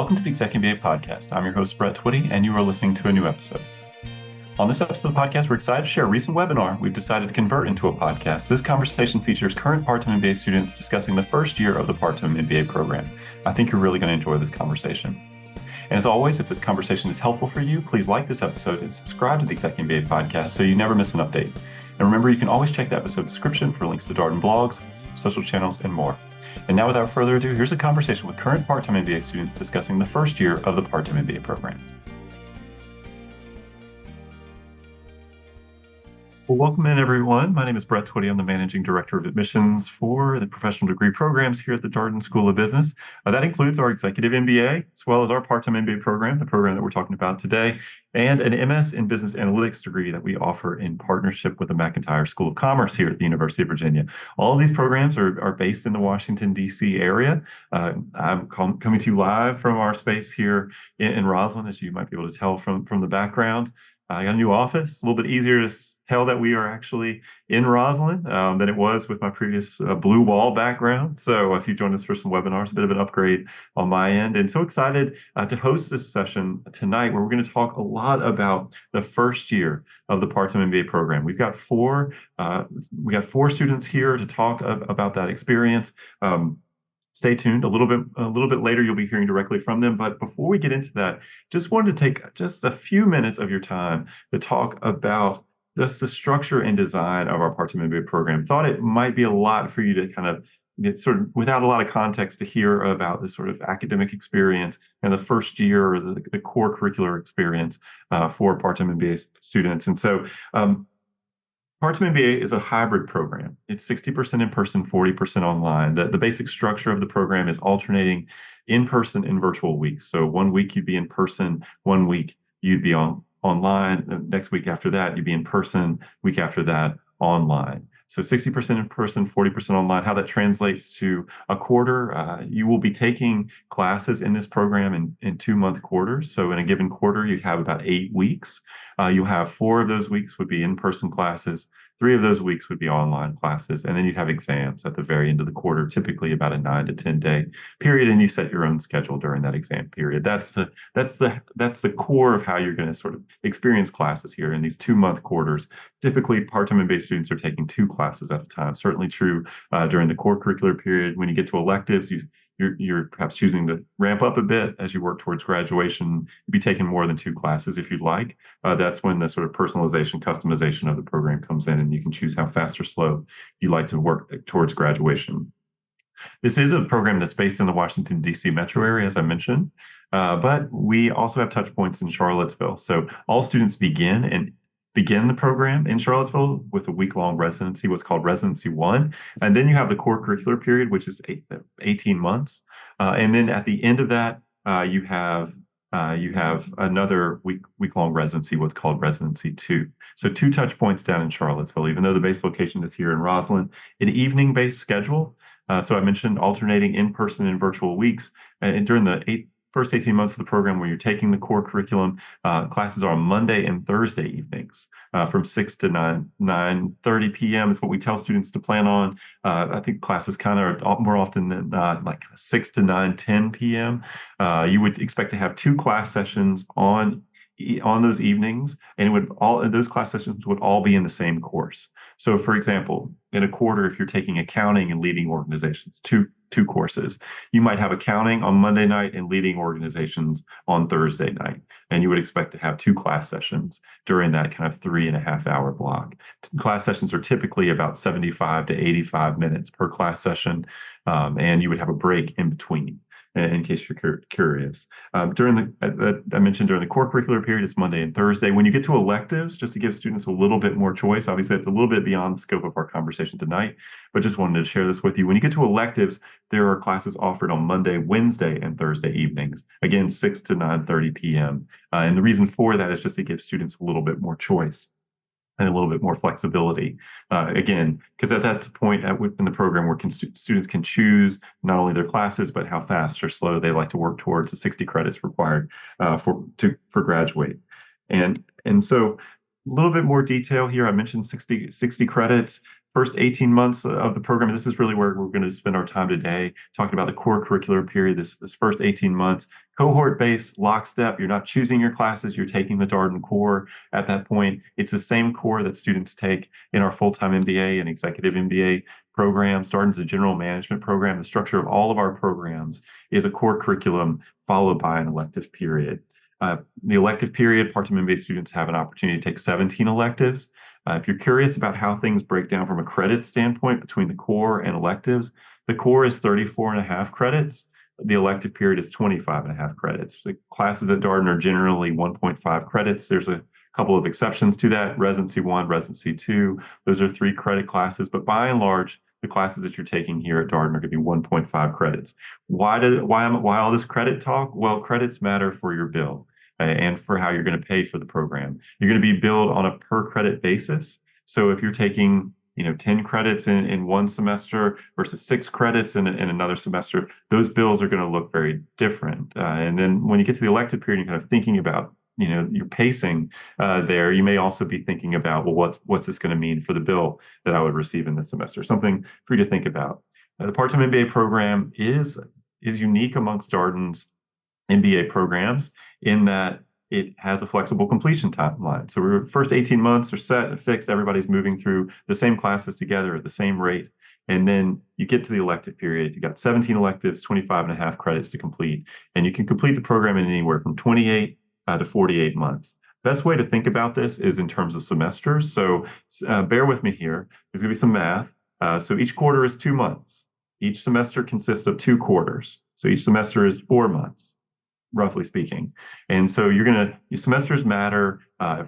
Welcome to the ExecMBA podcast. I'm your host, Brett Twitty, and you are listening to a new episode. On this episode of the podcast, we're excited to share a recent webinar we've decided to convert into a podcast. This conversation features current part-time MBA students discussing the first year of the part-time MBA program. I think you're really going to enjoy this conversation. And as always, if this conversation is helpful for you, please like this episode and subscribe to the ExecMBA podcast so you never miss an update. And remember, you can always check the episode description for links to Darden blogs, social channels, and more. And now, without further ado, here's a conversation with current part-time MBA students discussing the first year of the part-time MBA program. Well, welcome in, everyone. My name is Brett Twitty. I'm the Managing Director of Admissions for the professional degree programs here at the Darden School of Business. That includes our Executive MBA, as well as our part-time MBA program, the program that we're talking about today, and an MS in Business Analytics degree that we offer in partnership with the McIntyre School of Commerce here at the University of Virginia. All of these programs are based in the Washington, D.C. area. I'm coming to you live from our space here in Roslyn, as you might be able to tell from the background. I got a new office, a little bit easier to tell that we are actually in Roslyn than it was with my previous blue wall background. So if you joined us for some webinars, a bit of an upgrade on my end. And so excited to host this session tonight where we're going to talk a lot about the first year of the part-time MBA program. We've got four students here to talk about that experience. Stay tuned. A little bit later, you'll be hearing directly from them. But before we get into that, just wanted to take just a few minutes of your time to talk about just the structure and design of our part-time MBA program. Thought it might be a lot for you to kind of get sort of without a lot of context to hear about this sort of academic experience and the first year or the core curricular experience for part-time MBA students. And so part-time MBA is a hybrid program. It's 60% in person, 40% online. The basic structure of the program is alternating in-person and virtual weeks. So 1 week you'd be in person, 1 week you'd be online. The next week after that, you'd be in person. Week after that, online. So 60% in person, 40% online. How that translates to a quarter, you will be taking classes in this program in 2-month quarters. So in a given quarter, you have about 8 weeks. You'll have 4 of those weeks would be in-person classes. 3 of those weeks would be online classes, and then you'd have exams at the very end of the quarter, typically about a 9 to 10 day period, and you set your own schedule during that exam period. That's the core of how you're going to sort of experience classes here in these 2-month quarters. Typically, part-time MBA students are taking 2 classes at a time. Certainly true during the core curricular period. When you get to electives, you're perhaps choosing to ramp up a bit as you work towards graduation. You'd be taking more than 2 classes if you'd like. That's when the sort of personalization, customization of the program comes in, and you can choose how fast or slow you like to work towards graduation. This is a program that's based in the Washington, D.C. metro area, as I mentioned, but we also have touch points in Charlottesville. So all students begin the program in Charlottesville with a week-long residency, what's called Residency 1. And then you have the core curricular period, which is 18 months. And then at the end of that, you have another week-long residency, what's called Residency 2. So 2 touch points down in Charlottesville, even though the base location is here in Roslyn. An evening-based schedule. So I mentioned alternating in-person and virtual weeks. And during the first 18 months of the program where you're taking the core curriculum, classes are on Monday and Thursday evenings from 6 to 9:30 p.m. is what we tell students to plan on. I think classes kind of are more often than not like 6 to 9:10 p.m. You would expect to have 2 class sessions on those evenings, and those class sessions would all be in the same course. So, for example, in a quarter, if you're taking accounting and leading organizations, two courses, you might have accounting on Monday night and leading organizations on Thursday night. And you would expect to have 2 class sessions during that kind of 3.5-hour block. Class sessions are typically about 75 to 85 minutes per class session, and you would have a break in between, in case you're curious. I mentioned during the core curricular period, it's Monday and Thursday. When you get to electives, just to give students a little bit more choice, obviously it's a little bit beyond the scope of our conversation tonight, but just wanted to share this with you. When you get to electives, there are classes offered on Monday, Wednesday, and Thursday evenings, again, 6 to 9:30 p.m. And the reason for that is just to give students a little bit more choice and a little bit more flexibility. Again, because at that point in the program where students can choose not only their classes, but how fast or slow they like to work towards the 60 credits required for graduate. And so little bit more detail here. I mentioned 60 credits. First 18 months of the program, this is really where we're going to spend our time today, talking about the core curricular period, this first 18 months. Cohort-based, lockstep. You're not choosing your classes, you're taking the Darden core at that point. It's the same core that students take in our full-time MBA and executive MBA programs. Darden's a general management program. The structure of all of our programs is a core curriculum followed by an elective period. The elective period, part-time MBA students have an opportunity to take 17 electives. If you're curious about how things break down from a credit standpoint between the core and electives, the core is 34 and a half credits. The elective period is 25 and a half credits. The classes at Darden are generally 1.5 credits. There's a couple of exceptions to that. Residency 1, Residency 2, those are 3 credit classes, but by and large, the classes that you're taking here at Darden are going to be 1.5 credits. Why all this credit talk? Well, credits matter for your bill and for how you're going to pay for the program. You're going to be billed on a per credit basis. So if you're taking 10 credits in one semester versus 6 credits in another semester, those bills are going to look very different. And then when you get to the elective period, you're kind of thinking about your pacing there. You may also be thinking about, well, what's this going to mean for the bill that I would receive in this semester? Something for you to think about. The part-time MBA program is unique amongst Darden's MBA programs in that it has a flexible completion timeline. So our first 18 months are set and fixed. Everybody's moving through the same classes together at the same rate. And then you get to the elective period. You got 17 electives, 25 and a half credits to complete. And you can complete the program in anywhere from 28 to 48 months. Best way to think about this is in terms of semesters. So bear with me here. There's going to be some math. So each quarter is 2 months. Each semester consists of 2 quarters. So each semester is 4 months, roughly speaking. And so your semesters matter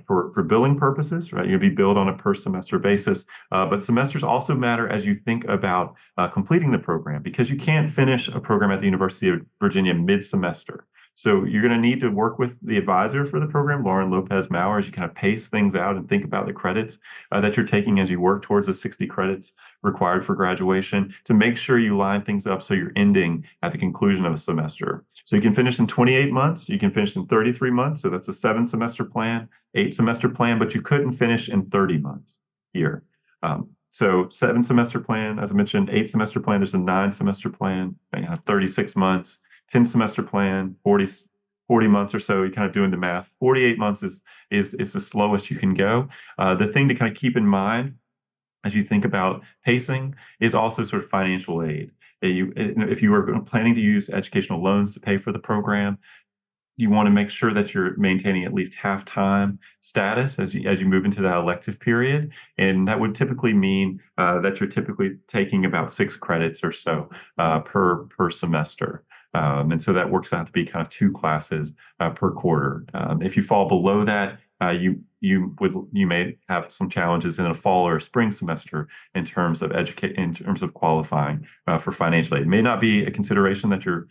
for billing purposes, right? You'll be billed on a per semester basis, but semesters also matter as you think about completing the program because you can't finish a program at the University of Virginia mid-semester. So you're going to need to work with the advisor for the program, Lauren Lopez Maurer, as you kind of pace things out and think about the credits that you're taking as you work towards the 60 credits required for graduation to make sure you line things up so you're ending at the conclusion of a semester. So you can finish in 28 months, you can finish in 33 months. So that's a 7-semester plan, 8-semester plan, but you couldn't finish in 30 months here. So 7-semester plan, as I mentioned, 8-semester plan, there's a 9-semester plan, 36 months. 10-semester plan, 40 months or so, you're kind of doing the math. 48 months is the slowest you can go. The thing to kind of keep in mind as you think about pacing is also sort of financial aid. If you are planning to use educational loans to pay for the program, you want to make sure that you're maintaining at least half-time status as you move into that elective period. And that would typically mean that you're typically taking about 6 credits or so per semester. And so that works out to be kind of 2 classes per quarter. If you fall below that, you may have some challenges in a fall or a spring semester in terms of qualifying for financial aid. It may not be a consideration that you're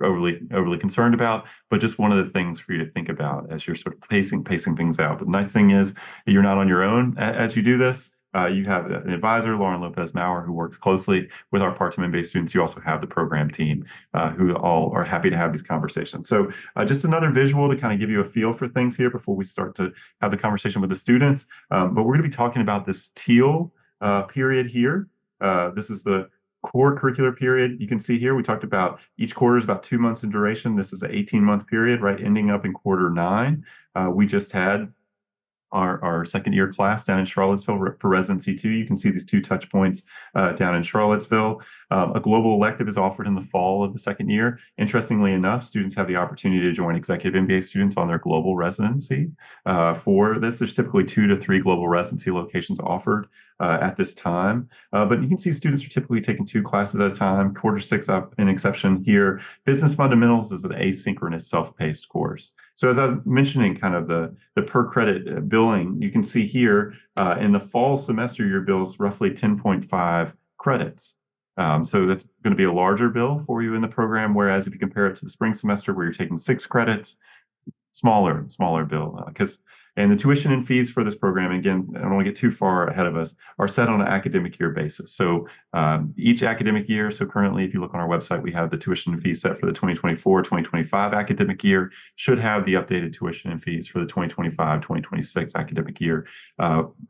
overly concerned about, but just one of the things for you to think about as you're sort of pacing things out. But the nice thing is you're not on your own as you do this. You have an advisor, Lauren Lopez Maurer, who works closely with our part-time MBA students. You also have the program team who all are happy to have these conversations. So just another visual to kind of give you a feel for things here before we start to have the conversation with the students. But we're going to be talking about this teal period here. This is the core curricular period. You can see here we talked about each quarter is about 2 months in duration. This is an 18-month period, right, ending up in quarter 9. We just had our second year class down in Charlottesville for Residency 2. You can see these 2 touch points down in Charlottesville. A global elective is offered in the fall of the second year. Interestingly enough, students have the opportunity to join executive MBA students on their global residency. For this, there's typically 2 to 3 global residency locations offered at this time. But you can see students are typically taking 2 classes at a time. Quarter 6 up an exception here. Business Fundamentals is an asynchronous self-paced course. So as I was mentioning kind of the per credit billing, you can see here in the fall semester, your bill is roughly 10.5 credits. So that's going to be a larger bill for you in the program, whereas if you compare it to the spring semester where you're taking 6 credits, smaller bill. And the tuition and fees for this program, again, I don't want to get too far ahead of us, are set on an academic year basis. So each academic year, so currently, if you look on our website, we have the tuition and fees set for the 2024-2025 academic year, should have the updated tuition and fees for the 2025-2026 academic year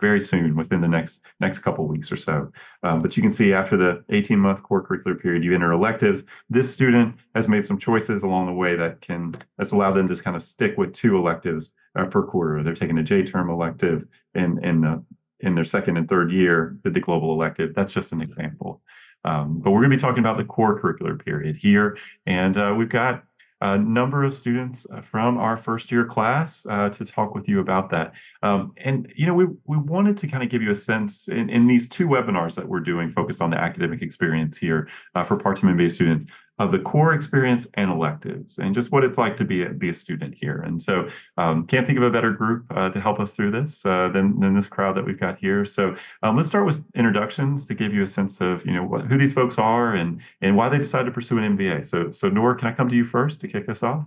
very soon, within the next couple of weeks or so. But you can see after the 18-month core curricular period, you enter electives. This student has made some choices along the way that's allowed them to kind of stick with 2 electives per quarter. They're taking a J-term elective in their second and third year, did the global elective. That's just an example. But we're going to be talking about the core curricular period here, and we've got a number of students from our first year class to talk with you about that. And we wanted to kind of give you a sense in these 2 webinars that we're doing focused on the academic experience here for part-time MBA students of the core experience and electives, and just what it's like to be a student here. And so can't think of a better group to help us through this than this crowd that we've got here. So let's start with introductions to give you a sense of who these folks are and why they decided to pursue an MBA. So Noor, can I come to you first to kick us off?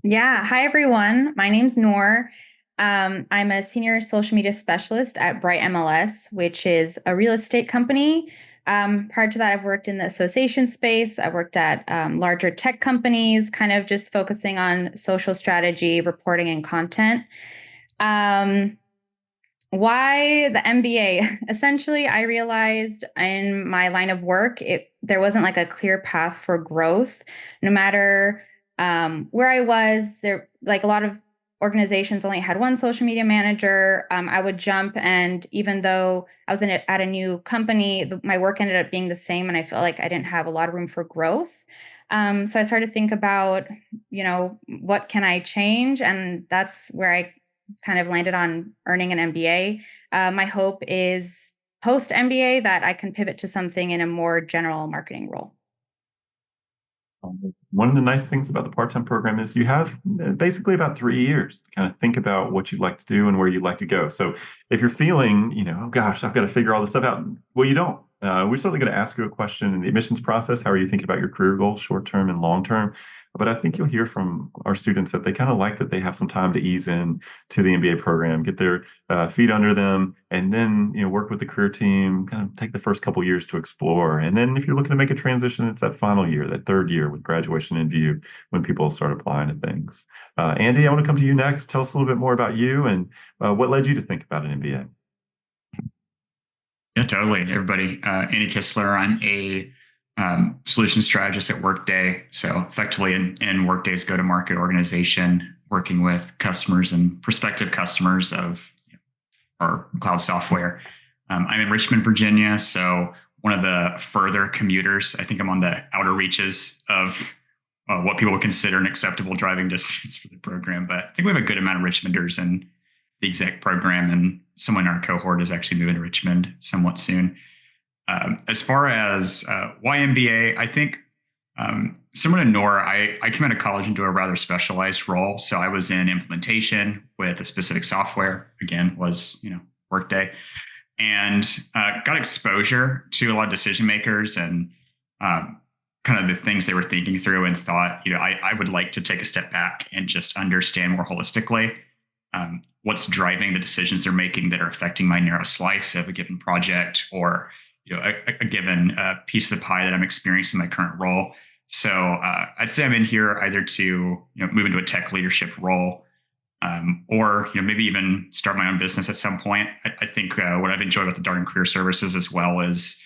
Yeah. Hi, everyone. My name's Noor. I'm a senior social media specialist at Bright MLS, which is a real estate company. Prior to that, I've worked in the association space. I worked at larger tech companies, kind of just focusing on social strategy, reporting, and content. Why the MBA? Essentially, I realized in my line of work, there wasn't like a clear path for growth. No matter where I was, there like a lot of organizations only had one social media manager. I would jump, and even though I was at a new company, my work ended up being the same, and I felt like I didn't have a lot of room for growth. So I started to think about, what can I change? And that's where I kind of landed on earning an MBA. My hope is post MBA that I can pivot to something in a more general marketing role. One of the nice things about the part-time program is you have basically about 3 years to kind of think about what you'd like to do and where you'd like to go. So if you're feeling, oh gosh, I've got to figure all this stuff out, well, you don't. We're certainly going to ask you a question in the admissions process. How are you thinking about your career goals, short-term and long-term? But I think you'll hear from our students that they kind of like that they have some time to ease in to the MBA program, get their feet under them, and then work with the career team, kind of take the first couple years to explore. And then if you're looking to make a transition, it's that final year, that third year with graduation in view, when people start applying to things. Andy, I want to come to you next. Tell us a little bit more about you and what led you to think about an MBA. Yeah, totally. Everybody, Andy Kistler. I'm a solution strategist at Workday. So effectively in Workday's go-to-market organization, working with customers and prospective customers of our cloud software. I'm in Richmond, Virginia. So one of the further commuters. I think I'm on the outer reaches of what people would consider an acceptable driving distance for the program. But I think we have a good amount of Richmonders in the exec program, and someone in our cohort is actually moving to Richmond somewhat soon. As far as why MBA, I think similar to Noor, I came out of college into a rather specialized role. So I was in implementation with a specific software, again, was Workday, and got exposure to a lot of decision makers and kind of the things they were thinking through, and thought, I would like to take a step back and just understand more holistically what's driving the decisions they're making that are affecting my narrow slice of a given project, or a given piece of the pie that I'm experiencing in my current role. So I'd say I'm in here either to move into a tech leadership role, or maybe even start my own business at some point. I think what I've enjoyed about the Darden Career Services as well is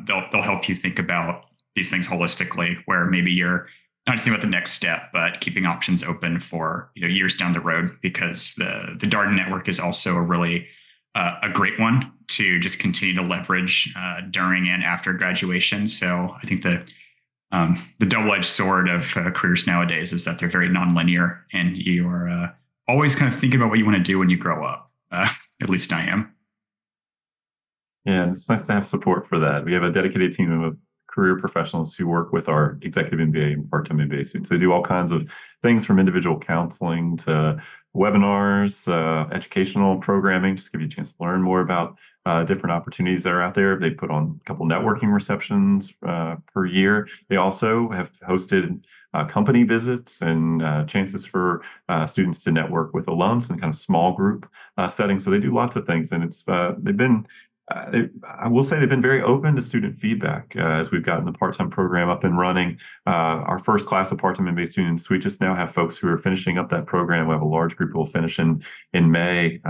they'll help you think about these things holistically, where maybe you're not just thinking about the next step, but keeping options open for years down the road, because the Darden network is also a really a great one to just continue to leverage during and after graduation. So I think the double-edged sword of careers nowadays is that they're very nonlinear, and you are always kind of thinking about what you want to do when you grow up. At least I am. Yeah, it's nice to have support for that. We have a dedicated team of career professionals who work with our executive MBA and part-time MBA students. They do all kinds of things from individual counseling to webinars, educational programming, just give you a chance to learn more about different opportunities that are out there. They put on a couple networking receptions per year. They also have hosted company visits and chances for students to network with alums in kind of small group settings. So they do lots of things, and I will say they've been very open to student feedback as we've gotten the part-time program up and running. Our first class of part-time MBA students, we just now have folks who are finishing up that program. We have a large group who will finish in May.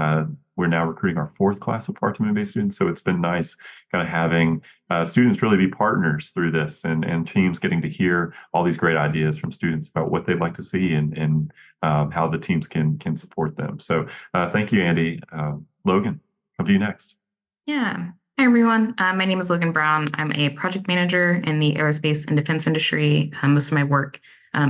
We're now recruiting our fourth class of part-time MBA students. So it's been nice kind of having students really be partners through this, and teams getting to hear all these great ideas from students about what they'd like to see and how the teams can support them. So thank you, Andy. Logan, come to you next. Yeah. Hi, everyone. My name is Logan Brown. I'm a project manager in the aerospace and defense industry. Most of my work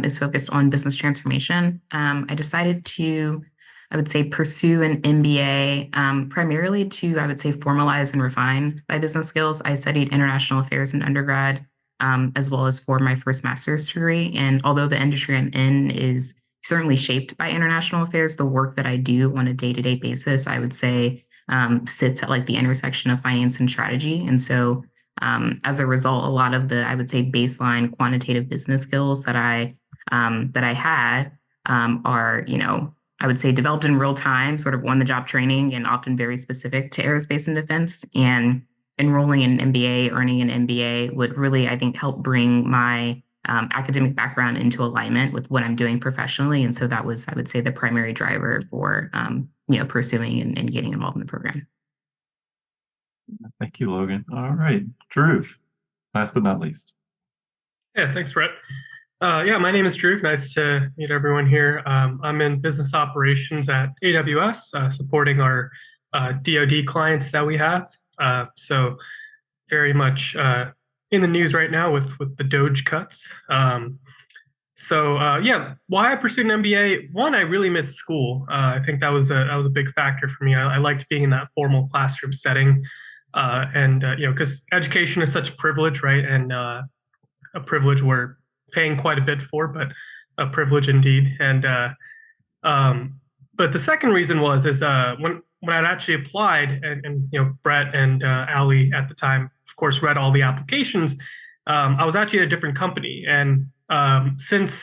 is focused on business transformation. I decided to, I would say, pursue an MBA primarily to, I would say, formalize and refine my business skills. I studied international affairs in undergrad, as well as for my first master's degree. And although the industry I'm in is certainly shaped by international affairs, the work that I do on a day-to-day basis, I would say, sits at like the intersection of finance and strategy. And so as a result, a lot of the, I would say, baseline quantitative business skills that I had are, I would say developed in real time, sort of on the job training, and often very specific to aerospace and defense. And enrolling in an MBA, earning an MBA would really, I think, help bring my academic background into alignment with what I'm doing professionally. And so that was, I would say, the primary driver for, pursuing and getting involved in the program. Thank you, Logan. All right, Drew, last but not least. Yeah, thanks, Brett. My name is Drew. Nice to meet everyone here. I'm in business operations at AWS, supporting our DoD clients that we have. So very much in the news right now with the Doge cuts. Why I pursued an MBA? One, I really missed school. I think that was a big factor for me. I liked being in that formal classroom setting, because education is such a privilege, right? And a privilege we're paying quite a bit for, but a privilege indeed. And but the second reason is when I'd actually applied, and Brett and Ali at the time, of course, read all the applications. I was actually at a different company, and since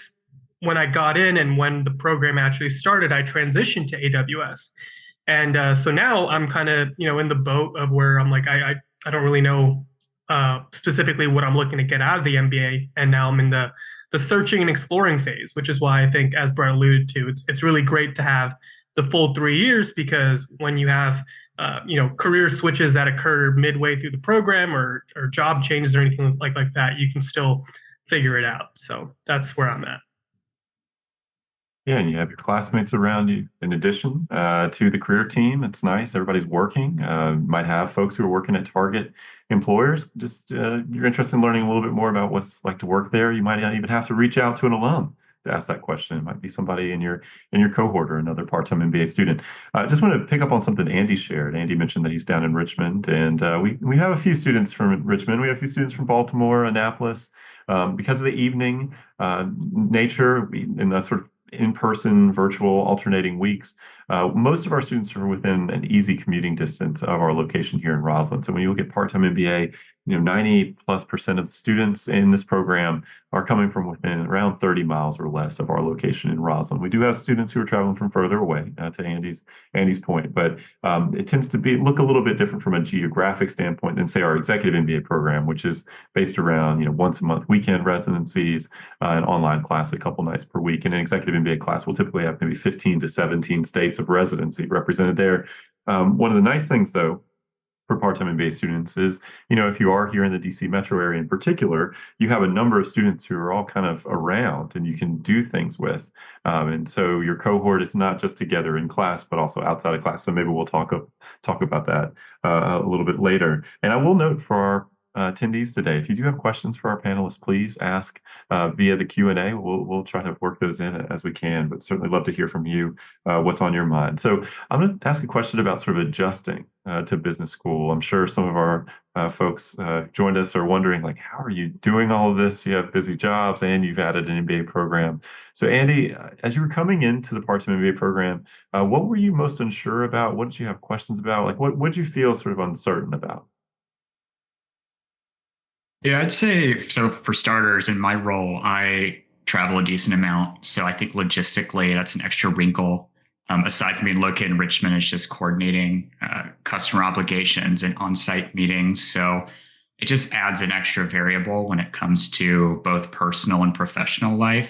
when I got in and when the program actually started, I transitioned to AWS. And so now I'm kind of, in the boat of where I'm like, I don't really know specifically what I'm looking to get out of the MBA. And now I'm in the searching and exploring phase, which is why I think, as Brett alluded to, it's really great to have the full 3 years, because when you have career switches that occur midway through the program or job changes or anything like that, you can still figure it out. So that's where I'm at. Yeah, and you have your classmates around you. In addition to the career team, it's nice. Everybody's working. Might have folks who are working at target employers. Just you're interested in learning a little bit more about what's like to work there. You might not even have to reach out to an alum to ask that question. It might be somebody in your cohort or another part-time MBA student. I just want to pick up on something Andy shared. Andy mentioned that he's down in Richmond, and we have a few students from Richmond. We have a few students from Baltimore, Annapolis. Because of the evening nature and the sort of in-person, virtual, alternating weeks, most of our students are within an easy commuting distance of our location here in Roslyn. So when you look at part-time MBA, 90+% of the students in this program are coming from within around 30 miles or less of our location in Roslyn. We do have students who are traveling from further away, to Andy's point, but it tends to look a little bit different from a geographic standpoint than, say, our executive MBA program, which is based around once a month weekend residencies, an online class a couple nights per week. And an executive MBA class will typically have maybe 15 to 17 states of residency represented there. One of the nice things, though, for part-time MBA students is, if you are here in the DC metro area in particular, you have a number of students who are all kind of around and you can do things with. And so your cohort is not just together in class, but also outside of class. So maybe we'll talk about that a little bit later. And I will note for our attendees today, if you do have questions for our panelists, please ask via the Q&A. We'll try to work those in as we can, but certainly love to hear from you what's on your mind. So I'm going to ask a question about sort of adjusting to business school. I'm sure some of our folks joined us are wondering, like, how are you doing all of this? You have busy jobs and you've added an MBA program. So, Andy, as you were coming into the part-time MBA program, what were you most unsure about? What did you have questions about? Like, what did you feel sort of uncertain about? Yeah, I'd say so. For starters, in my role, I travel a decent amount. So I think logistically, that's an extra wrinkle. Aside from being located in Richmond, it's just coordinating customer obligations and on site meetings. So it just adds an extra variable when it comes to both personal and professional life.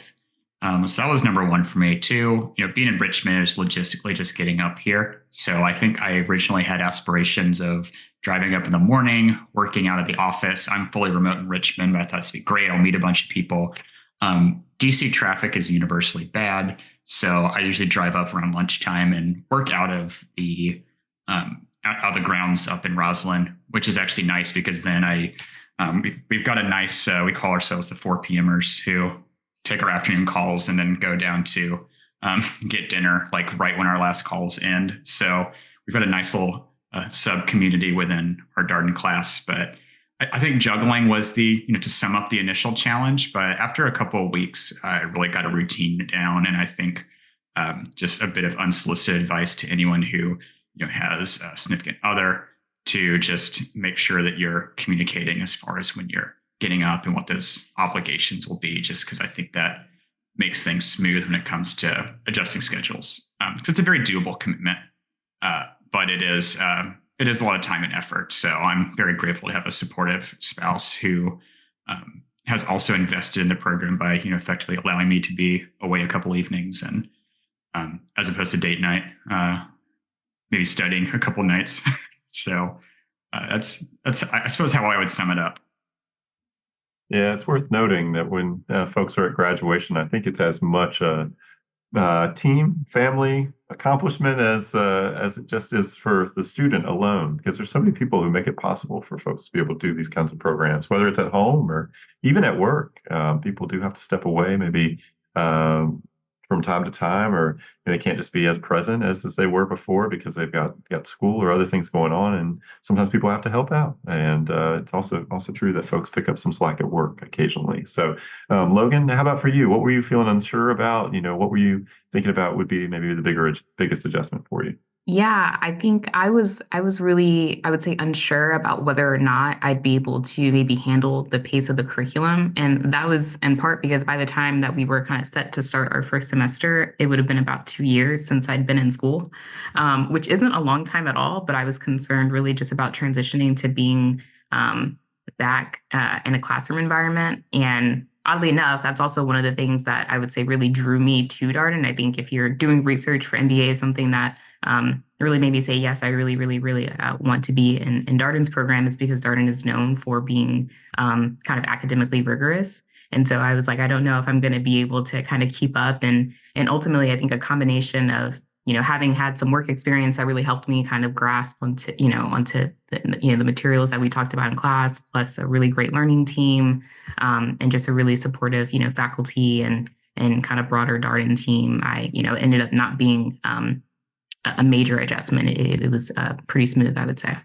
So that was number one for me too. Being in Richmond is logistically just getting up here. So I think I originally had aspirations of driving up in the morning, working out of the office. I'm fully remote in Richmond, but I thought it'd be great. I'll meet a bunch of people. DC traffic is universally bad, so I usually drive up around lunchtime and work out of the grounds up in Roslyn, which is actually nice because then we've got a nice we call ourselves the 4 p.m.ers who take our afternoon calls and then go down to get dinner like right when our last calls end. So we've got a nice little sub community within our Darden class. But I think juggling was to sum up the initial challenge. But after a couple of weeks, I really got a routine down. And I think just a bit of unsolicited advice to anyone who has a significant other to just make sure that you're communicating as far as when you're getting up and what those obligations will be, just because I think that makes things smooth when it comes to adjusting schedules. It's a very doable commitment, but it is a lot of time and effort. So I'm very grateful to have a supportive spouse who has also invested in the program by effectively allowing me to be away a couple evenings and as opposed to date night, maybe studying a couple nights. So that's I suppose how I would sum it up. Yeah, it's worth noting that when folks are at graduation, I think it's as much a team, family accomplishment as it just is for the student alone, because there's so many people who make it possible for folks to be able to do these kinds of programs, whether it's at home or even at work. People do have to step away, maybe from time to time, or they can't just be as present as they were before because they've got school or other things going on, and sometimes people have to help out. And it's also true that folks pick up some slack at work occasionally. So, Logan, how about for you? What were you feeling unsure about? What were you thinking about would be maybe the biggest adjustment for you? Yeah, I think I was really, I would say, unsure about whether or not I'd be able to maybe handle the pace of the curriculum. And that was in part because by the time that we were kind of set to start our first semester, it would have been about 2 years since I'd been in school, which isn't a long time at all. But I was concerned really just about transitioning to being back in a classroom environment. And oddly enough, that's also one of the things that I would say really drew me to Darden. I think if you're doing research for MBA, something that really made me say, yes, I really, really, really want to be in Darden's program is because Darden is known for being kind of academically rigorous. And so I was like, I don't know if I'm going to be able to kind of keep up. And ultimately, I think a combination of, having had some work experience that really helped me kind of grasp onto the materials that we talked about in class, plus a really great learning team, and just a really supportive, faculty and kind of broader Darden team. I, ended up not being a major adjustment. It was pretty smooth, I would say.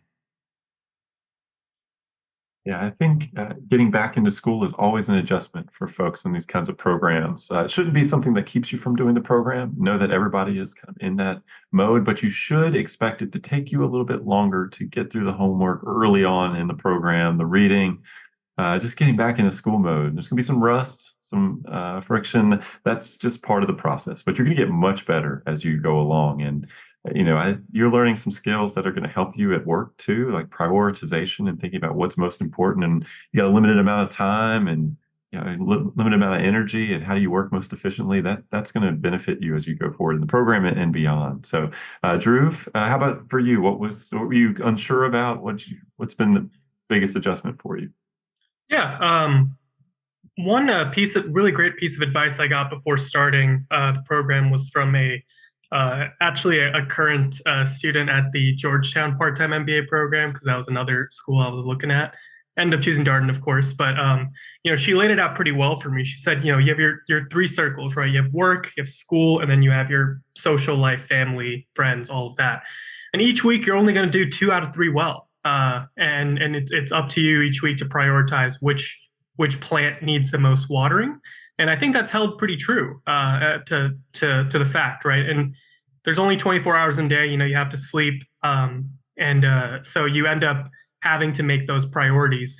Yeah, I think getting back into school is always an adjustment for folks in these kinds of programs. It shouldn't be something that keeps you from doing the program. Know that everybody is kind of in that mode, but you should expect it to take you a little bit longer to get through the homework early on in the program, the reading, just getting back into school mode. There's going to be some rust, some friction. That's just part of the process, but you're going to get much better as you go along. And you're learning some skills that are going to help you at work too, like prioritization and thinking about what's most important. And you got a limited amount of time and limited amount of energy, and how do you work most efficiently? That's going to benefit you as you go forward in the program and beyond. So, Drew, how about for you? What were you unsure about? What's been the biggest adjustment for you? Yeah. One really great piece of advice I got before starting the program was from actually a current student at the Georgetown part-time MBA program, because that was another school I was looking at. Ended up choosing Darden, of course, but she laid it out pretty well for me. She said, you have your 3 circles, right? You have work, you have school, and then you have your social life, family, friends, all of that. And each week you're only going to do 2 out of 3 well. and it's up to you each week to prioritize which plant needs the most watering. And I think that's held pretty true to the fact, right? And there's only 24 hours in a day. You have to sleep, and so you end up having to make those priorities.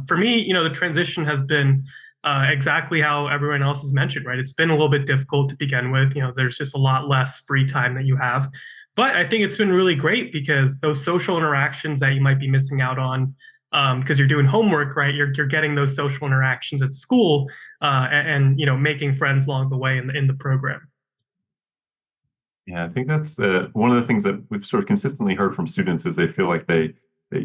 For me, the transition has been exactly how everyone else has mentioned, right? It's been a little bit difficult to begin with. There's just a lot less free time that you have. But I think it's been really great because those social interactions that you might be missing out on because you're doing homework, right? You're getting those social interactions at school and making friends along the way in the program. Yeah, I think that's one of the things that we've sort of consistently heard from students is they feel like they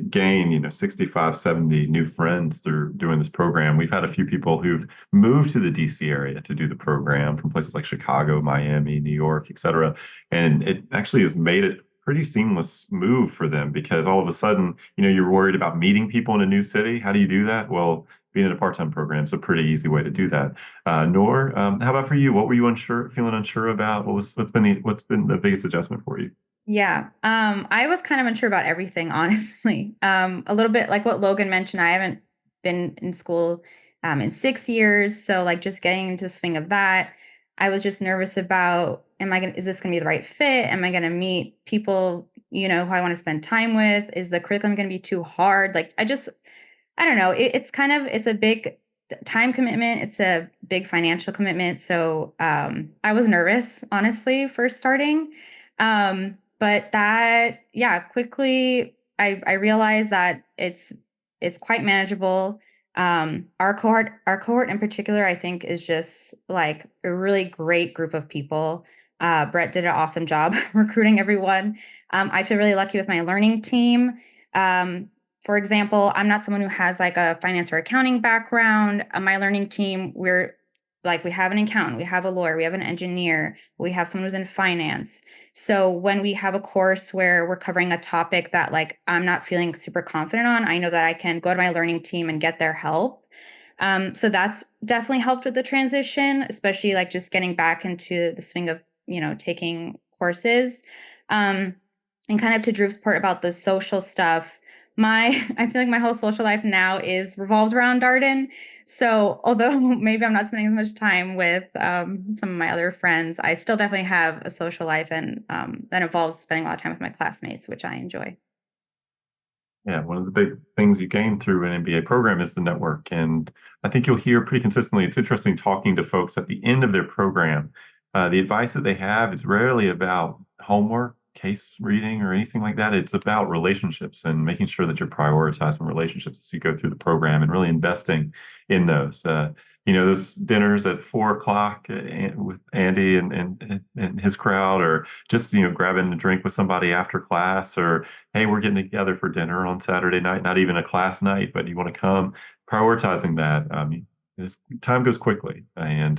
gain, 65, 70 new friends through doing this program. We've had a few people who've moved to the DC area to do the program from places like Chicago, Miami, New York, et cetera. And it actually has made it pretty seamless move for them because all of a sudden, you're worried about meeting people in a new city. How do you do that? Well, being in a part-time program is a pretty easy way to do that. Noor, how about for you? What were you feeling unsure about? What's been the biggest adjustment for you? Yeah, I was kind of unsure about everything, honestly. A little bit like what Logan mentioned, I haven't been in school in 6 years, so like just getting into the swing of that, I was just nervous about, is this gonna be the right fit? Am I gonna meet people, who I want to spend time with? Is the curriculum gonna be too hard? Like, I don't know. It's a big time commitment. It's a big financial commitment. So I was nervous, honestly, first starting. But yeah, quickly I realized that it's quite manageable. Our cohort in particular, I think, is just like a really great group of people. Brett did an awesome job recruiting everyone. I feel really lucky with my learning team. For example, I'm not someone who has like a finance or accounting background. My learning team, we have an accountant, we have a lawyer, we have an engineer, we have someone who's in finance. So when we have a course where we're covering a topic that like I'm not feeling super confident on, I know that I can go to my learning team and get their help. So that's definitely helped with the transition, especially like just getting back into the swing of, taking courses. And kind of to Drew's part about the social stuff, I feel like my whole social life now is revolved around Darden. So although maybe I'm not spending as much time with some of my other friends, I still definitely have a social life, and that involves spending a lot of time with my classmates, which I enjoy. Yeah, one of the big things you gain through an MBA program is the network. And I think you'll hear pretty consistently, it's interesting talking to folks at the end of their program. The advice that they have is rarely about homework, case reading, or anything like that. It's about relationships and making sure that you're prioritizing relationships as you go through the program and really investing in those. Those dinners at 4 o'clock with Andy and his crowd, or just, grabbing a drink with somebody after class, or hey, we're getting together for dinner on Saturday night, not even a class night, but you want to come, prioritizing that. This time goes quickly, and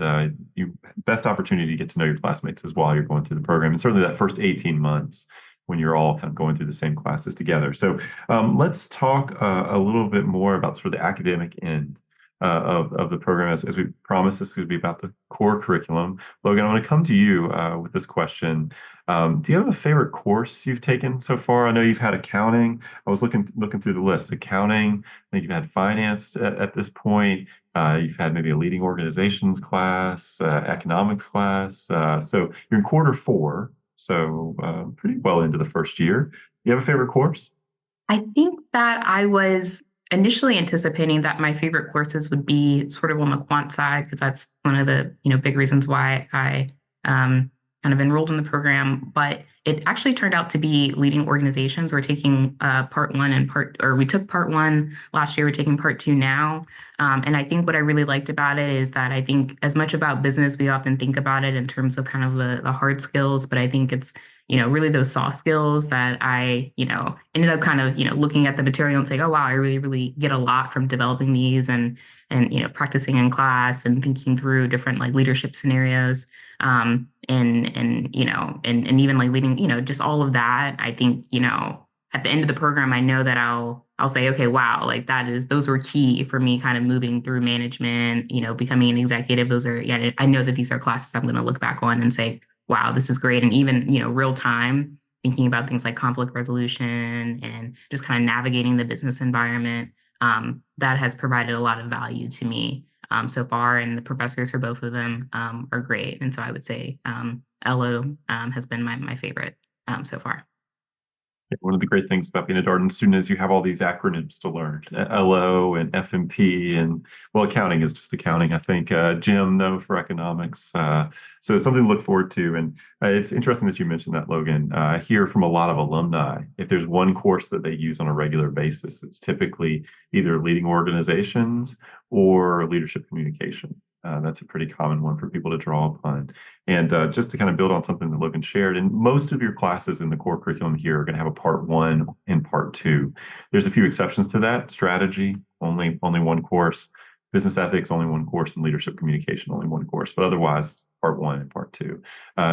you best opportunity to get to know your classmates is while you're going through the program, and certainly that first 18 months when you're all kind of going through the same classes together. So let's talk a little bit more about sort of the academic end of the program. As we promised, this would be about the core curriculum. Logan, I want to come to you with this question. Do you have a favorite course you've taken so far? I know you've had accounting. I was looking through the list. Accounting. I think you've had finance at this point. You've had maybe a leading organizations class, economics class. So you're in quarter 4, so pretty well into the first year. Do you have a favorite course? I think that I was initially anticipating that my favorite courses would be sort of on the quant side, because that's one of the big reasons why I kind of enrolled in the program. But it actually turned out to be leading organizations. We're taking part 1 we took part 1 last year. We're taking part 2 now. And I think what I really liked about it is that I think as much about business, we often think about it in terms of kind of the hard skills, but I think it's really those soft skills that I, ended up kind of, looking at the material and saying, oh, wow, I really, really get a lot from developing these and practicing in class and thinking through different like leadership scenarios. And even like leading, just all of that. I think, at the end of the program, I know that I'll say, okay, wow, like those were key for me kind of moving through management, becoming an executive. I know that these are classes I'm going to look back on and say, wow, this is great. And even, real time, thinking about things like conflict resolution and just kind of navigating the business environment. That has provided a lot of value to me so far, and the professors for both of them are great. And so I would say LO has been my favorite so far. One of the great things about being a Darden student is you have all these acronyms to learn, LO and FMP, and well, accounting is just accounting. I think Jim, though, for economics. So it's something to look forward to. And it's interesting that you mentioned that, Logan. I hear from a lot of alumni, if there's one course that they use on a regular basis, it's typically either leading organizations or leadership communication. That's a pretty common one for people to draw upon. And just to kind of build on something that Logan shared, and most of your classes in the core curriculum here are going to have a part one and part two. There's a few exceptions to that. Strategy, only one course. Business ethics, only one course. And leadership communication, only one course. But otherwise, part one and part two.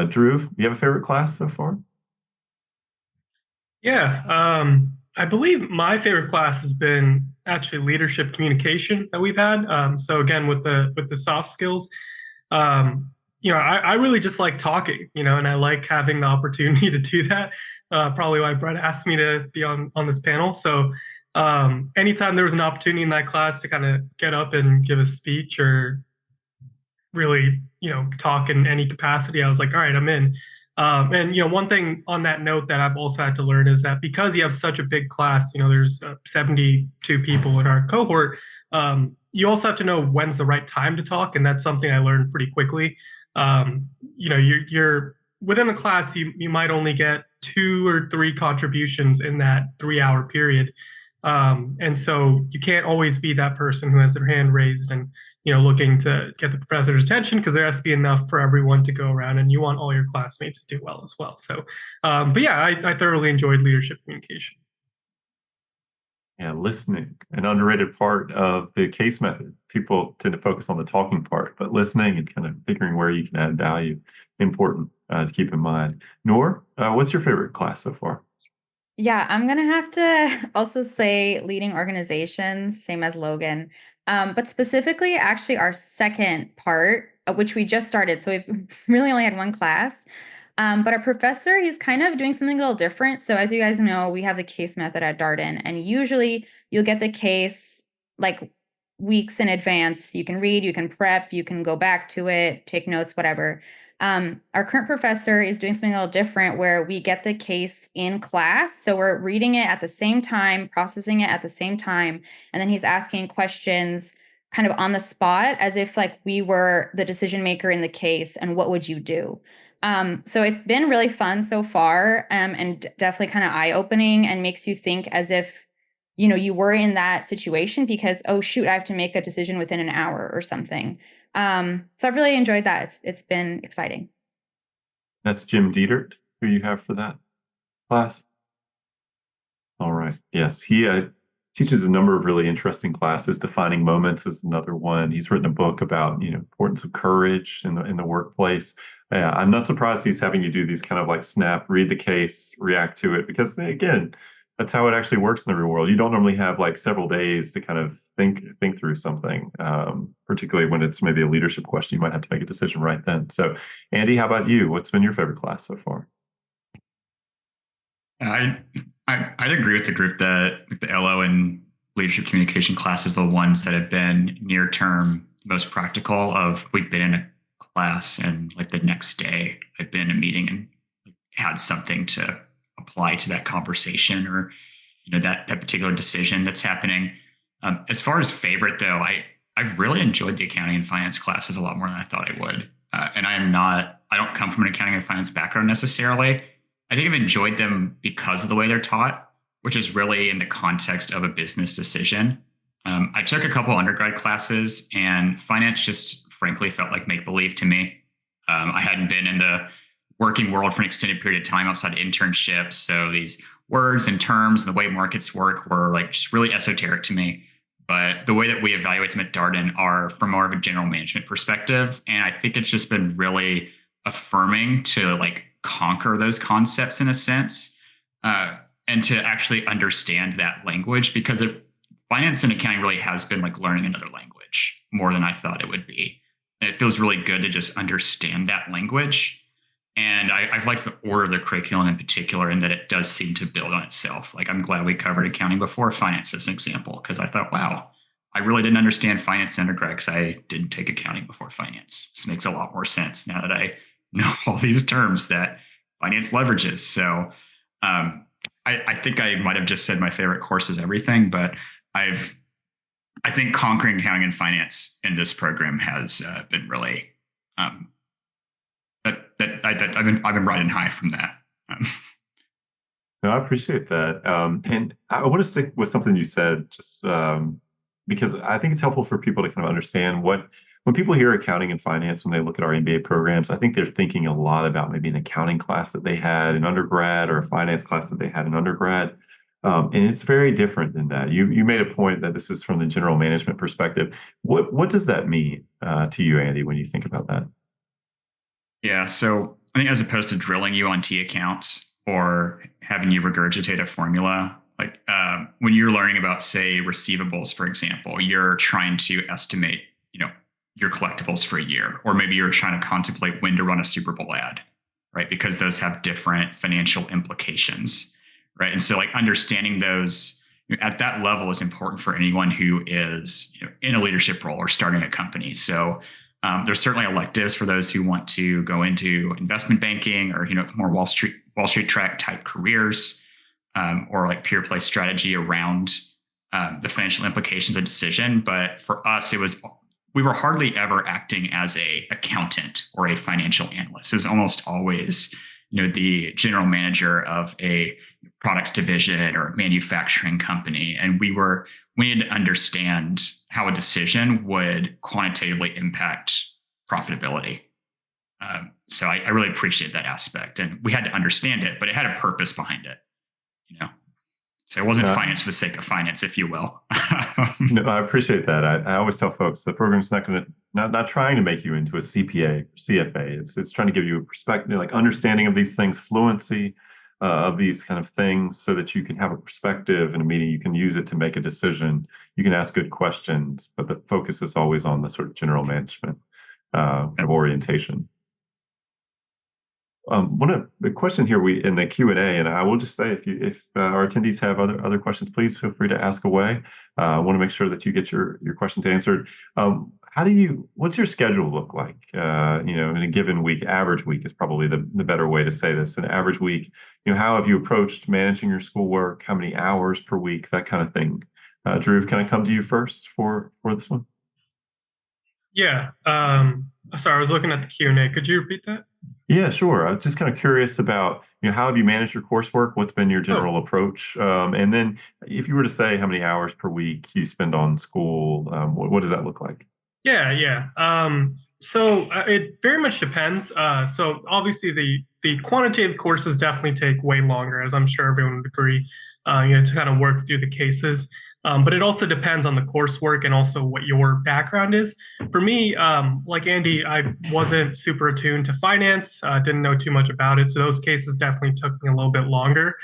Drew, you have a favorite class so far? Yeah, I believe my favorite class has been actually leadership communication that we've had. So again, with the soft skills, I really just like talking, and I like having the opportunity to do that. Probably why Brett asked me to be on this panel. So anytime there was an opportunity in that class to kind of get up and give a speech or really, talk in any capacity, I was like, all right, I'm in. And one thing on that note that I've also had to learn is that because you have such a big class, there's 72 people in our cohort. You also have to know when's the right time to talk, and that's something I learned pretty quickly. You're within a class, you might only get 2 or 3 contributions in that 3-hour period. And so you can't always be that person who has their hand raised and looking to get the professor's attention, because there has to be enough for everyone to go around, and you want all your classmates to do well as well. So, but yeah, I thoroughly enjoyed leadership communication. Yeah, listening, an underrated part of the case method. People tend to focus on the talking part, but listening and kind of figuring where you can add value, important to keep in mind. Noor, what's your favorite class so far? Yeah, I'm gonna have to also say leading organizations, same as Logan. But specifically, actually, our second part, which we just started, so we've really only had one class. But our professor, he's kind of doing something a little different. So as you guys know, we have the case method at Darden, and usually you'll get the case like weeks in advance. You can read, you can prep, you can go back to it, take notes, whatever. Our current professor is doing something a little different where we get the case in class. So we're reading it at the same time, processing it at the same time, and then he's asking questions kind of on the spot as if like we were the decision maker in the case and what would you do? So it's been really fun so far, and definitely kind of eye-opening and makes you think as if, you were in that situation because, oh shoot, I have to make a decision within an hour or something. So I've really enjoyed that. It's been exciting. That's Jim Dietert, who you have for that class. All right. Yes, he teaches a number of really interesting classes. Defining Moments is another one. He's written a book about importance of courage in the workplace. Yeah, I'm not surprised he's having you do these kind of like snap, read the case, react to it, because again, that's how it actually works in the real world. You don't normally have like several days to kind of think through something, particularly when it's maybe a leadership question. You might have to make a decision right then. So, Andy, how about you? What's been your favorite class so far? I'd agree with the group that the LO and leadership communication classes are the ones that have been near term most practical. Of we've been in a class and like the next day I've been in a meeting and had something to apply to that conversation or that particular decision that's happening. As far as favorite though, I really enjoyed the accounting and finance classes a lot more than I thought I would. And I don't come from an accounting and finance background necessarily. I think I've enjoyed them because of the way they're taught, which is really in the context of a business decision. I took a couple undergrad classes, and finance just frankly felt like make-believe to me. I hadn't been in the working world for an extended period of time outside of internships, so these words and terms and the way markets work were like just really esoteric to me. But the way that we evaluate them at Darden are from more of a general management perspective, and I think it's just been really affirming to like conquer those concepts in a sense, and to actually understand that language, because finance and accounting really has been like learning another language more than I thought it would be. And it feels really good to just understand that language. And I've liked the order of the curriculum in particular, and that it does seem to build on itself. Like, I'm glad we covered accounting before finance as an example, because I thought, wow, I really didn't understand finance in undergrad because I didn't take accounting before finance. This makes a lot more sense now that I know all these terms that finance leverages. So I think I might have just said my favorite course is everything, but I think conquering accounting and finance in this program has been really I've been riding high from that. No, I appreciate that. And I want to stick with something you said, just because I think it's helpful for people to kind of understand when people hear accounting and finance, when they look at our MBA programs, I think they're thinking a lot about maybe an accounting class that they had in undergrad or a finance class that they had in undergrad. And it's very different than that. You made a point that this is from the general management perspective. What does that mean to you, Andy, when you think about that? Yeah, so I think as opposed to drilling you on T accounts or having you regurgitate a formula, like when you're learning about, say, receivables, for example, you're trying to estimate, your collectibles for a year, or maybe you're trying to contemplate when to run a Super Bowl ad, right? Because those have different financial implications, right? And so, like, understanding those at that level is important for anyone who is in a leadership role or starting a company. So there's certainly electives for those who want to go into investment banking or more Wall Street track type careers, or like pure play strategy around the financial implications of decision. But for us, we were hardly ever acting as a accountant or a financial analyst. It was almost always the general manager of a products division or manufacturing company, and we needed to understand how a decision would quantitatively impact profitability. So I really appreciate that aspect, and we had to understand it, but it had a purpose behind it. So it wasn't finance for the sake of finance, if you will. No, I appreciate that. I always tell folks the program's not trying to make you into a CPA or CFA. It's trying to give you a perspective, like understanding of these things, fluency of these kind of things, so that you can have a perspective in a meeting. You can use it to make a decision. You can ask good questions, but the focus is always on the sort of general management of orientation. One of the question here in the Q&A, and I will just say, if our attendees have other questions, please feel free to ask away. I want to make sure that you get your questions answered. What's your schedule look like? In a given week, average week is probably the better way to say this. An average week, how have you approached managing your schoolwork? How many hours per week? That kind of thing. Drew, can I come to you first for this one? Yeah. Sorry, I was looking at the Q&A. Could you repeat that? Yeah, sure. I'm just kind of curious about, how have you managed your coursework? What's been your general approach? And then if you were to say how many hours per week you spend on school, what does that look like? Yeah. So it very much depends. So obviously the quantitative courses definitely take way longer, as I'm sure everyone would agree, to kind of work through the cases. But it also depends on the coursework and also what your background is. For me, like Andy, I wasn't super attuned to finance, didn't know too much about it. So those cases definitely took me a little bit longer.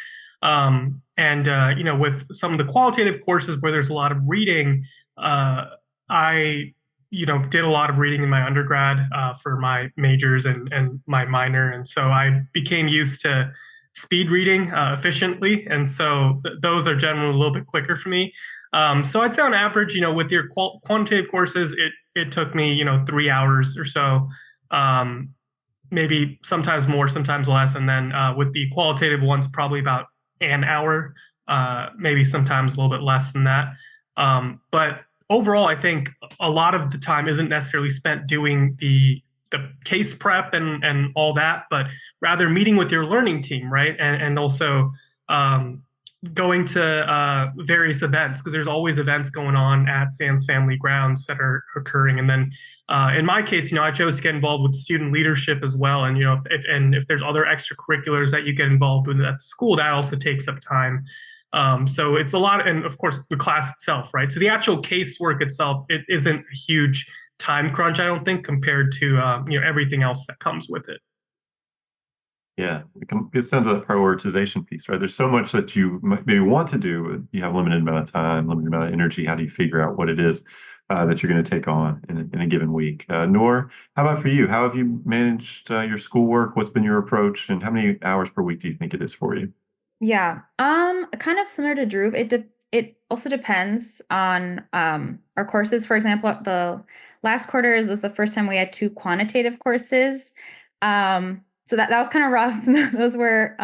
With some of the qualitative courses where there's a lot of reading, I did a lot of reading in my undergrad for my majors and my minor. And so I became used to speed reading efficiently. And so those are generally a little bit quicker for me. So I'd say on average, with your quantitative courses, it took me, 3 hours or so, maybe sometimes more, sometimes less. And then with the qualitative ones, probably about an hour, maybe sometimes a little bit less than that. But overall, I think a lot of the time isn't necessarily spent doing the case prep and all that, but rather meeting with your learning team, right? And also going to various events, because there's always events going on at Sands Family Grounds that are occurring. And then in my case, I chose to get involved with student leadership as well. And, if there's other extracurriculars that you get involved with at school, that also takes up time. So it's a lot, and of course the class itself, right? So the actual casework itself, it isn't a huge time crunch, I don't think, compared to everything else that comes with it. Yeah, it sounds like a prioritization piece, right? There's so much that you maybe want to do, but you have limited amount of time, limited amount of energy. How do you figure out what it is that you're going to take on in a given week. Noor, how about for you? How have you managed your schoolwork? What's been your approach, and how many hours per week do you think it is for you? Yeah. Kind of similar to Drew. It also depends on our courses. For example, the last quarter was the first time we had two quantitative courses. So that was kind of rough. Those were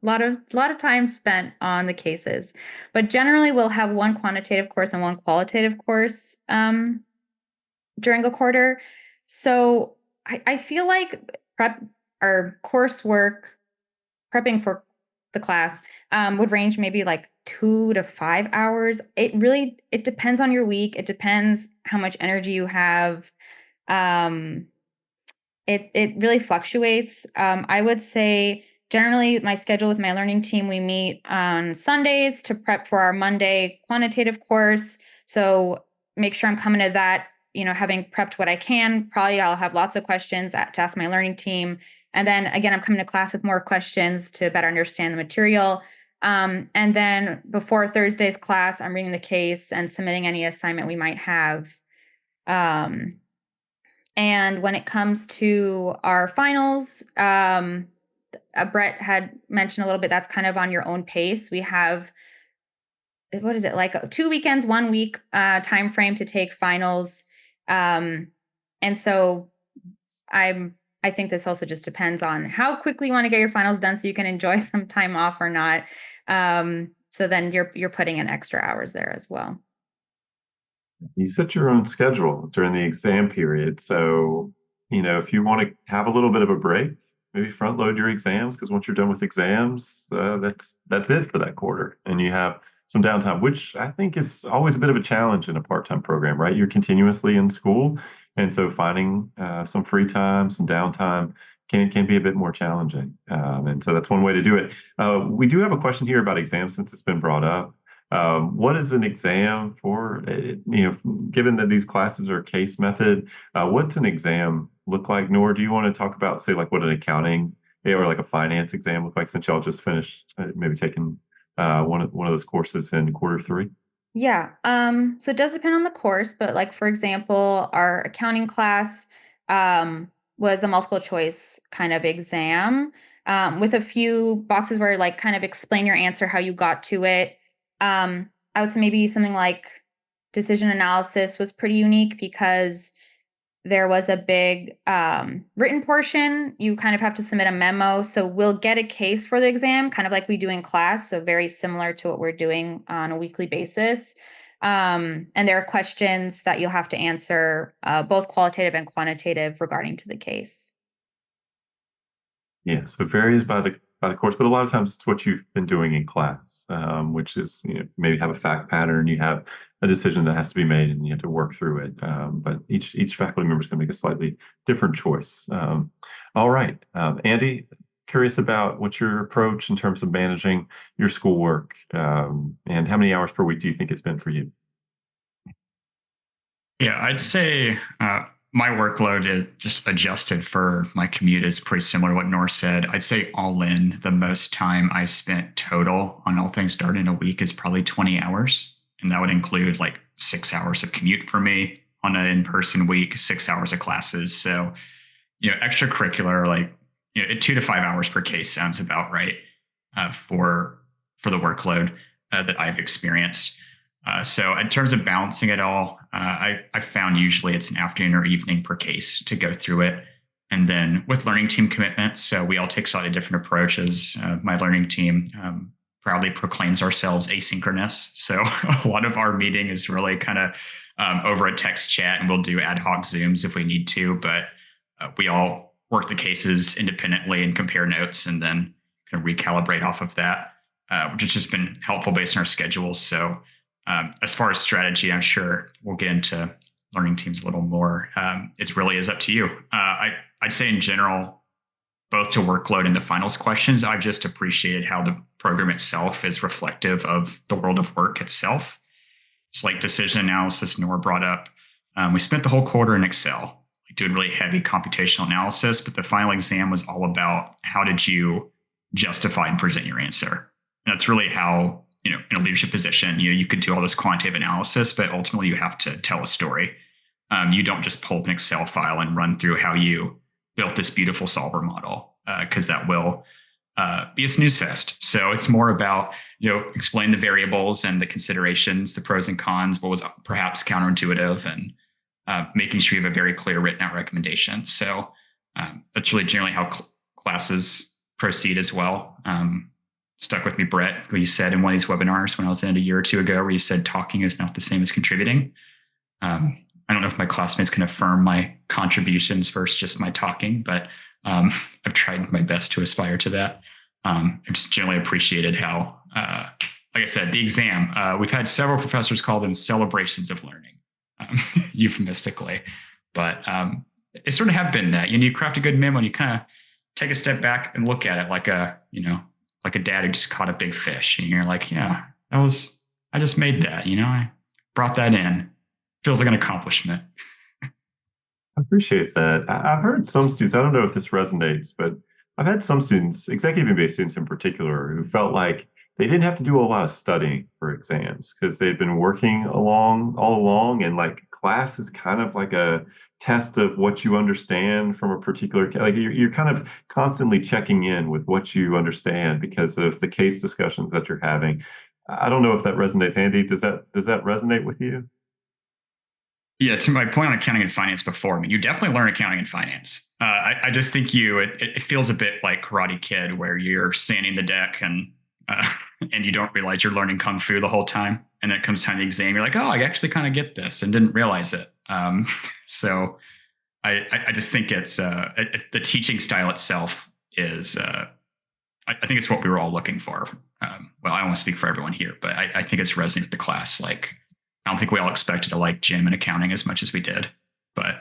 lot of time spent on the cases. But generally we'll have one quantitative course and one qualitative course during a quarter. So I feel like prep or coursework prepping for the class would range maybe like 2 to 5 hours. It depends on your week. It depends how much energy you have. It really fluctuates. I would say generally my schedule with my learning team, we meet on Sundays to prep for our Monday quantitative course. So make sure I'm coming to that, having prepped what I can. Probably I'll have lots of questions to ask my learning team. And then again, I'm coming to class with more questions to better understand the material. And then before Thursday's class, I'm reading the case and submitting any assignment we might have. And when it comes to our finals, Brett had mentioned a little bit, that's kind of on your own pace. We have, what is it, like 2 weekends, 1 week time frame to take finals. And so I think this also just depends on how quickly you want to get your finals done so you can enjoy some time off or not. So then you're putting in extra hours there as well. You set your own schedule during the exam period. So, if you want to have a little bit of a break, maybe front load your exams, because once you're done with exams, that's it for that quarter. And you have some downtime, which I think is always a bit of a challenge in a part-time program, right? You're continuously in school. And so finding some free time, some downtime can be a bit more challenging. And so that's one way to do it. We do have a question here about exams since it's been brought up. What is an exam for, given that these classes are case method, what's an exam look like? Nor do you want to talk about, say, like what an accounting or like a finance exam look like since y'all just finished maybe taking one of those courses in quarter 3? Yeah. So it does depend on the course, but like for example, our accounting class was a multiple choice kind of exam with a few boxes where like kind of explain your answer, how you got to it. I would say maybe something like decision analysis was pretty unique because there was a big written portion. You kind of have to submit a memo. So we'll get a case for the exam, kind of like we do in class. So very similar to what we're doing on a weekly basis. And there are questions that you'll have to answer, both qualitative and quantitative regarding to the case. Yeah, so it varies by the course, but a lot of times it's what you've been doing in class, which is maybe have a fact pattern, you have a decision that has to be made, and you have to work through it. But each faculty member is going to make a slightly different choice. All right, Andy, curious about what's your approach in terms of managing your schoolwork, and how many hours per week do you think it's been for you? Yeah, I'd say my workload is just adjusted for my commute is pretty similar to what Nor said. I'd say all in, the most time I spent total on all things dart in a week is probably 20 hours. And that would include like 6 hours of commute for me on an in-person week, 6 hours of classes. So, extracurricular, like, 2 to 5 hours per case sounds about right for the workload that I've experienced. So in terms of balancing it all, I found usually it's an afternoon or evening per case to go through it. And then with learning team commitments, so we all take slightly different approaches. My learning team proudly proclaims ourselves asynchronous. So a lot of our meeting is really kind of over a text chat, and we'll do ad hoc Zooms if we need to. But we all work the cases independently and compare notes and then kind of recalibrate off of that, which has just been helpful based on our schedules. So as far as strategy, I'm sure we'll get into learning teams a little more. It really is up to you. I'd say in general, both to workload and the finals questions, I've just appreciated how the program itself is reflective of the world of work itself. It's like decision analysis Nora brought up. We spent the whole quarter in Excel, like doing really heavy computational analysis, but the final exam was all about how did you justify and present your answer. And that's really how in a leadership position, you could do all this quantitative analysis, but ultimately you have to tell a story. You don't just pull up an Excel file and run through how you built this beautiful solver model, because that will be a snooze fest. So it's more about, explain the variables and the considerations, the pros and cons, what was perhaps counterintuitive, and making sure you have a very clear written out recommendation. So that's really generally how classes proceed as well. Stuck with me, Brett, who you said in one of these webinars when I was in it a year or two ago, where you said talking is not the same as contributing. I don't know if my classmates can affirm my contributions versus just my talking, but I've tried my best to aspire to that. I just generally appreciated how, like I said, the exam, we've had several professors call them celebrations of learning, euphemistically, but it sort of have been that. You craft a good memo and you kind of take a step back and look at it like like a dad who just caught a big fish, and you're like, yeah, I just made that, I brought that in. Feels like an accomplishment. I appreciate that. I've heard some students, I don't know if this resonates, but I've had some students, executive MBA students in particular, who felt like they didn't have to do a lot of studying for exams because they'd been working all along, and like class is kind of like a test of what you understand from a particular, like you're kind of constantly checking in with what you understand because of the case discussions that you're having. I don't know if that resonates. Andy, does that resonate with you? Yeah, to my point on accounting and finance before, you definitely learn accounting and finance. I just think it feels a bit like Karate Kid, where you're sanding the deck and you don't realize you're learning kung fu the whole time, and then it comes time to the exam, you're like, oh, I actually kind of get this, and didn't realize it. So I just think it's the teaching style itself is I think it's what we were all looking for. Well, I don't want to speak for everyone here, but I think it's resonating with the class. Like, I don't think we all expected to like gym and accounting as much as we did, but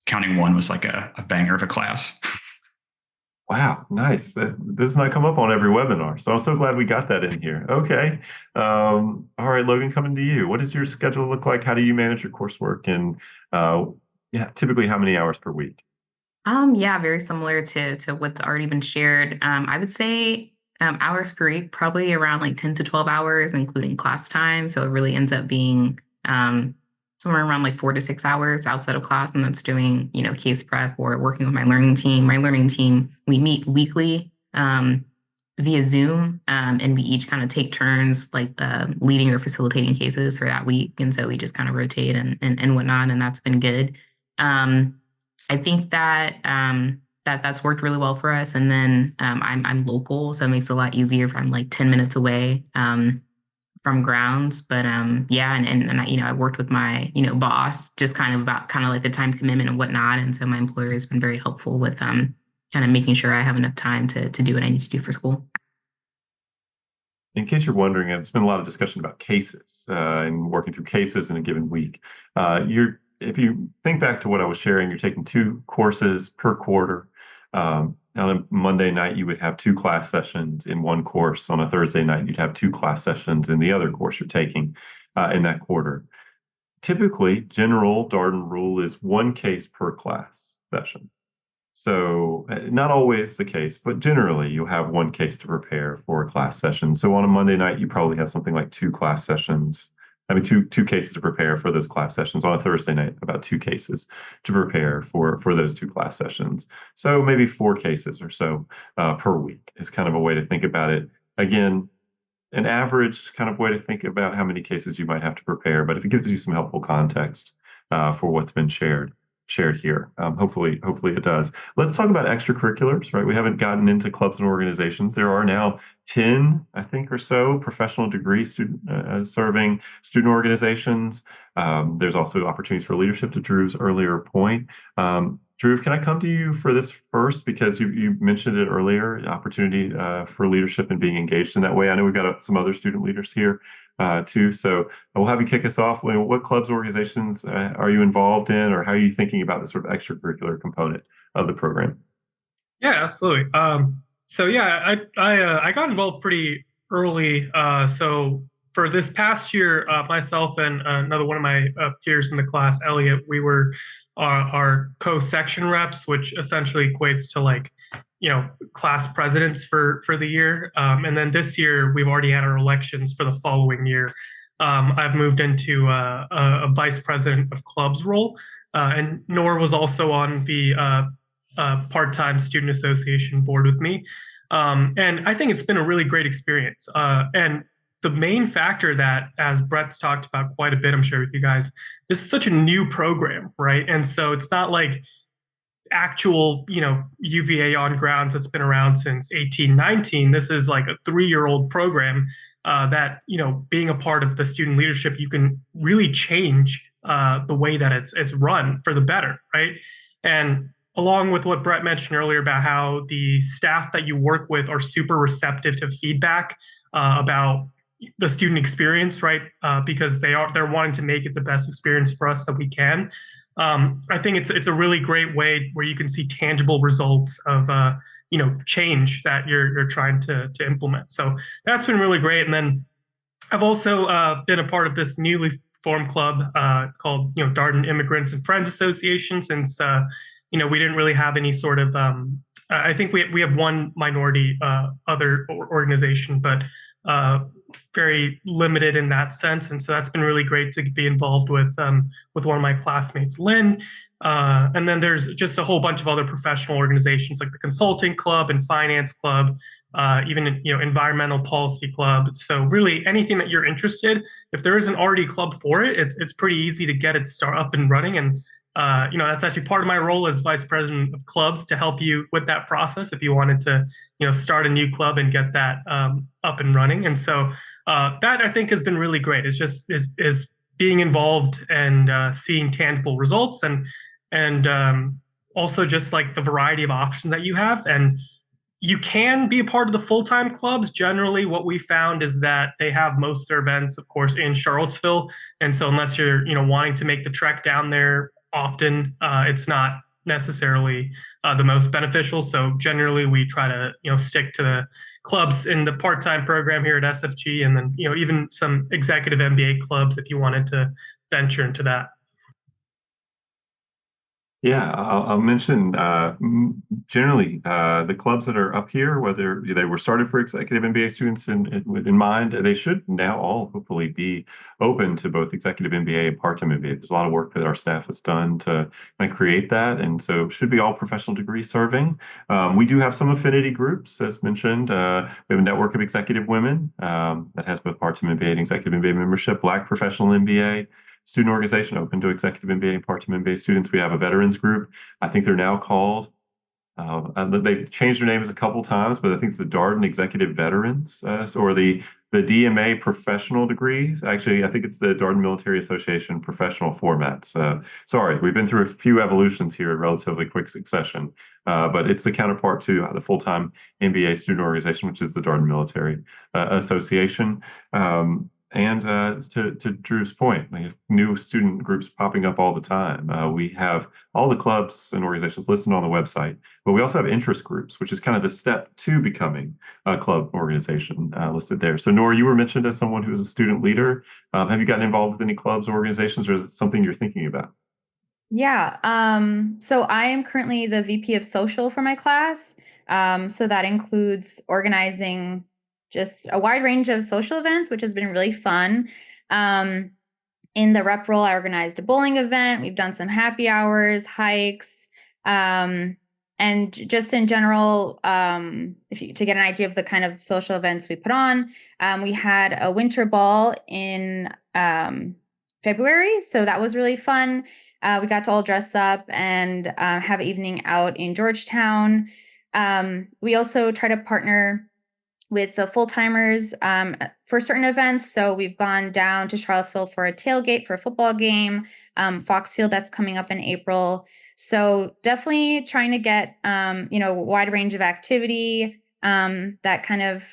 accounting 1 was like a banger of a class. Wow, nice. This does not come up on every webinar, so I'm so glad we got that in here. Okay. All right, Logan, coming to you. What does your schedule look like? How do you manage your coursework? And typically how many hours per week? Yeah, very similar to what's already been shared. I would say hours per week, probably around like 10 to 12 hours, including class time. So it really ends up being somewhere around like 4 to 6 hours outside of class, and that's doing, case prep or working with my learning team. My learning team, we meet weekly via Zoom, and we each kind of take turns like leading or facilitating cases for that week. And so we just kind of rotate and whatnot, and that's been good. I think that that's worked really well for us. And then I'm local, so it makes it a lot easier if I'm like 10 minutes away from grounds. But yeah, and I worked with my boss just kind of about kind of like the time commitment and whatnot. And so my employer has been very helpful with kind of making sure I have enough time to do what I need to do for school. In case you're wondering, there's been a lot of discussion about cases and working through cases in a given week. If you think back to what I was sharing, you're taking 2 courses per quarter. On a Monday night, you would have 2 class sessions in one course. On a Thursday night, you'd have 2 class sessions in the other course you're taking in that quarter. Typically, general Darden rule is 1 case per class session. So not always the case, but generally you'll have 1 case to prepare for a class session. So on a Monday night, you probably have something like 2 class sessions. Two cases to prepare for those class sessions. On a Thursday night, about 2 cases to prepare for those 2 class sessions. So maybe 4 cases or so per week is kind of a way to think about it. Again, an average kind of way to think about how many cases you might have to prepare, but if it gives you some helpful context for what's been shared here. Hopefully it does. Let's talk about extracurriculars, right? We haven't gotten into clubs and organizations. There are now 10, I think, or so professional degree serving student organizations. There's also opportunities for leadership, to Drew's earlier point. Drew, can I come to you for this first? Because you mentioned it earlier, opportunity for leadership and being engaged in that way. I know we've got some other student leaders here too. So we'll have you kick us off. What clubs, organizations are you involved in, or how are you thinking about the sort of extracurricular component of the program? Yeah, absolutely. So yeah, I got involved pretty early. So for this past year, myself and another one of my peers in the class, Elliot, we were our co-section reps, which essentially equates to like class presidents for the year. And then this year, we've already had our elections for the following year. I've moved into a vice president of clubs role, and Nor was also on the part-time student association board with me. And I think it's been a really great experience. And the main factor that, as Brett's talked about quite a bit, I'm sure with you guys, this is such a new program, right? And so it's not like actual, UVA on grounds that's been around since 1819. This is like a 3-year-old program that, being a part of the student leadership, you can really change the way that it's run for the better, right? And along with what Brett mentioned earlier about how the staff that you work with are super receptive to feedback about the student experience, right? Because they're wanting to make it the best experience for us that we can. I think it's a really great way where you can see tangible results of change that you're trying to implement. So that's been really great. And then I've also been a part of this newly formed club called Darden Immigrants and Friends Association, since we didn't really have any sort of I think we have one minority other organization, but very limited in that sense. And so that's been really great to be involved with one of my classmates, Lynn. And then there's just a whole bunch of other professional organizations like the Consulting Club and Finance Club, even Environmental Policy Club. So really anything that you're interested, if there isn't already a club for it, it's pretty easy to get it up and running. And that's actually part of my role as vice president of clubs, to help you with that process if you wanted to start a new club and get that up and running. And so that I think has been really great. It's just is being involved and seeing tangible results, and also just like the variety of options that you have. And you can be a part of the full-time clubs. Generally, what we found is that they have most of their events, of course, in Charlottesville. And so unless you're wanting to make the trek down there often, it's not necessarily the most beneficial. So generally, we try to stick to the clubs in the part-time program here at SFG, and then even some executive MBA clubs if you wanted to venture into that. Yeah, I'll mention generally the clubs that are up here, whether they were started for executive MBA students in mind, they should now all hopefully be open to both executive MBA and part-time MBA. There's a lot of work that our staff has done to kind of create that, and so should be all professional degree serving. We do have some affinity groups, as mentioned. We have a network of executive women that has both part-time MBA and executive MBA membership. Black professional MBA student organization open to executive MBA and part-time MBA students. We have a veterans group. I think they're now called, they've changed their names a couple times, but I think it's the Darden Executive Veterans, or the DMA professional degrees. Actually, I think it's the Darden Military Association professional formats. Sorry, we've been through a few evolutions here in relatively quick succession, but it's the counterpart to the full-time MBA student organization, which is the Darden Military Association. And to Drew's point, we have new student groups popping up all the time. We have all the clubs and organizations listed on the website, but we also have interest groups, which is kind of the step to becoming a club organization listed there. So Nora, you were mentioned as someone who's a student leader. Have you gotten involved with any clubs or organizations, or is it something you're thinking about? Yeah. So I am currently the VP of Social for my class. So that includes organizing just a wide range of social events, which has been really fun. In the rep role, I organized a bowling event. We've done some happy hours, hikes, and just in general, to get an idea of the kind of social events we put on, we had a winter ball in February, so that was really fun. We got to all dress up and have an evening out in Georgetown. We also try to partner with the full-timers for certain events. So we've gone down to Charlottesville for a tailgate for a football game, Foxfield that's coming up in April. So definitely trying to get, a wide range of activity that kind of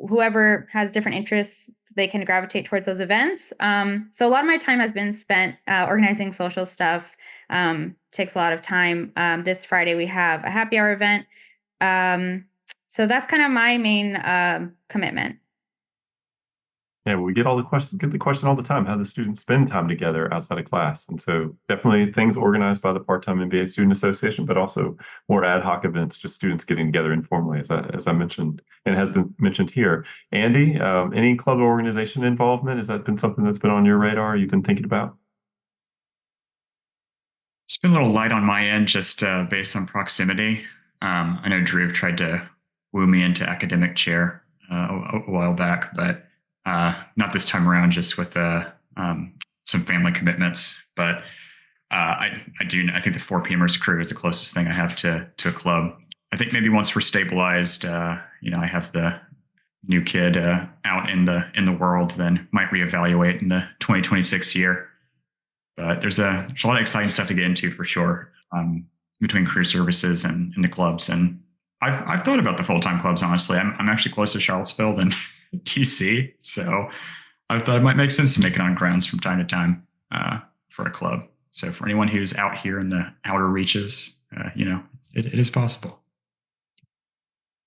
whoever has different interests, they can gravitate towards those events. So a lot of my time has been spent organizing social stuff. Takes a lot of time. This Friday we have a happy hour event. So that's kind of my main commitment. Yeah, we get the question all the time. How do students spend time together outside of class? And so definitely things organized by the Part-Time MBA Student Association, but also more ad hoc events, just students getting together informally, as I mentioned, and has been mentioned here. Andy, any club or organization involvement? Has that been something that's been on your radar you've been thinking about? It's been a little light on my end, just based on proximity. I know Drew tried to woo me into academic chair a while back, but not this time around, just with some family commitments. But I think the 4 Pmers crew is the closest thing I have to a club. I think maybe once we're stabilized, I have the new kid out in the world, then might reevaluate in the 2026 year. But there's a lot of exciting stuff to get into for sure, between career services and the clubs. And I've thought about the full-time clubs, honestly. I'm actually closer to Charlottesville than DC. So I thought it might make sense to make it on grounds from time to time for a club. So for anyone who's out here in the outer reaches, it is possible.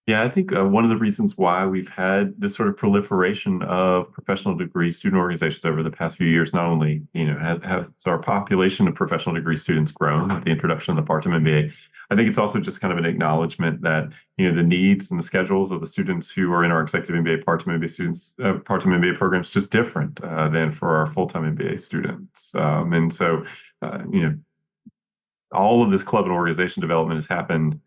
Yeah, I think one of the reasons why we've had this sort of proliferation of professional degree student organizations over the past few years, not only, has our population of professional degree students grown with the introduction of the part-time MBA, I think it's also just kind of an acknowledgement that, the needs and the schedules of the students who are in our executive MBA, part-time MBA students, part-time MBA programs just different than for our full-time MBA students. And so, all of this club and organization development has happened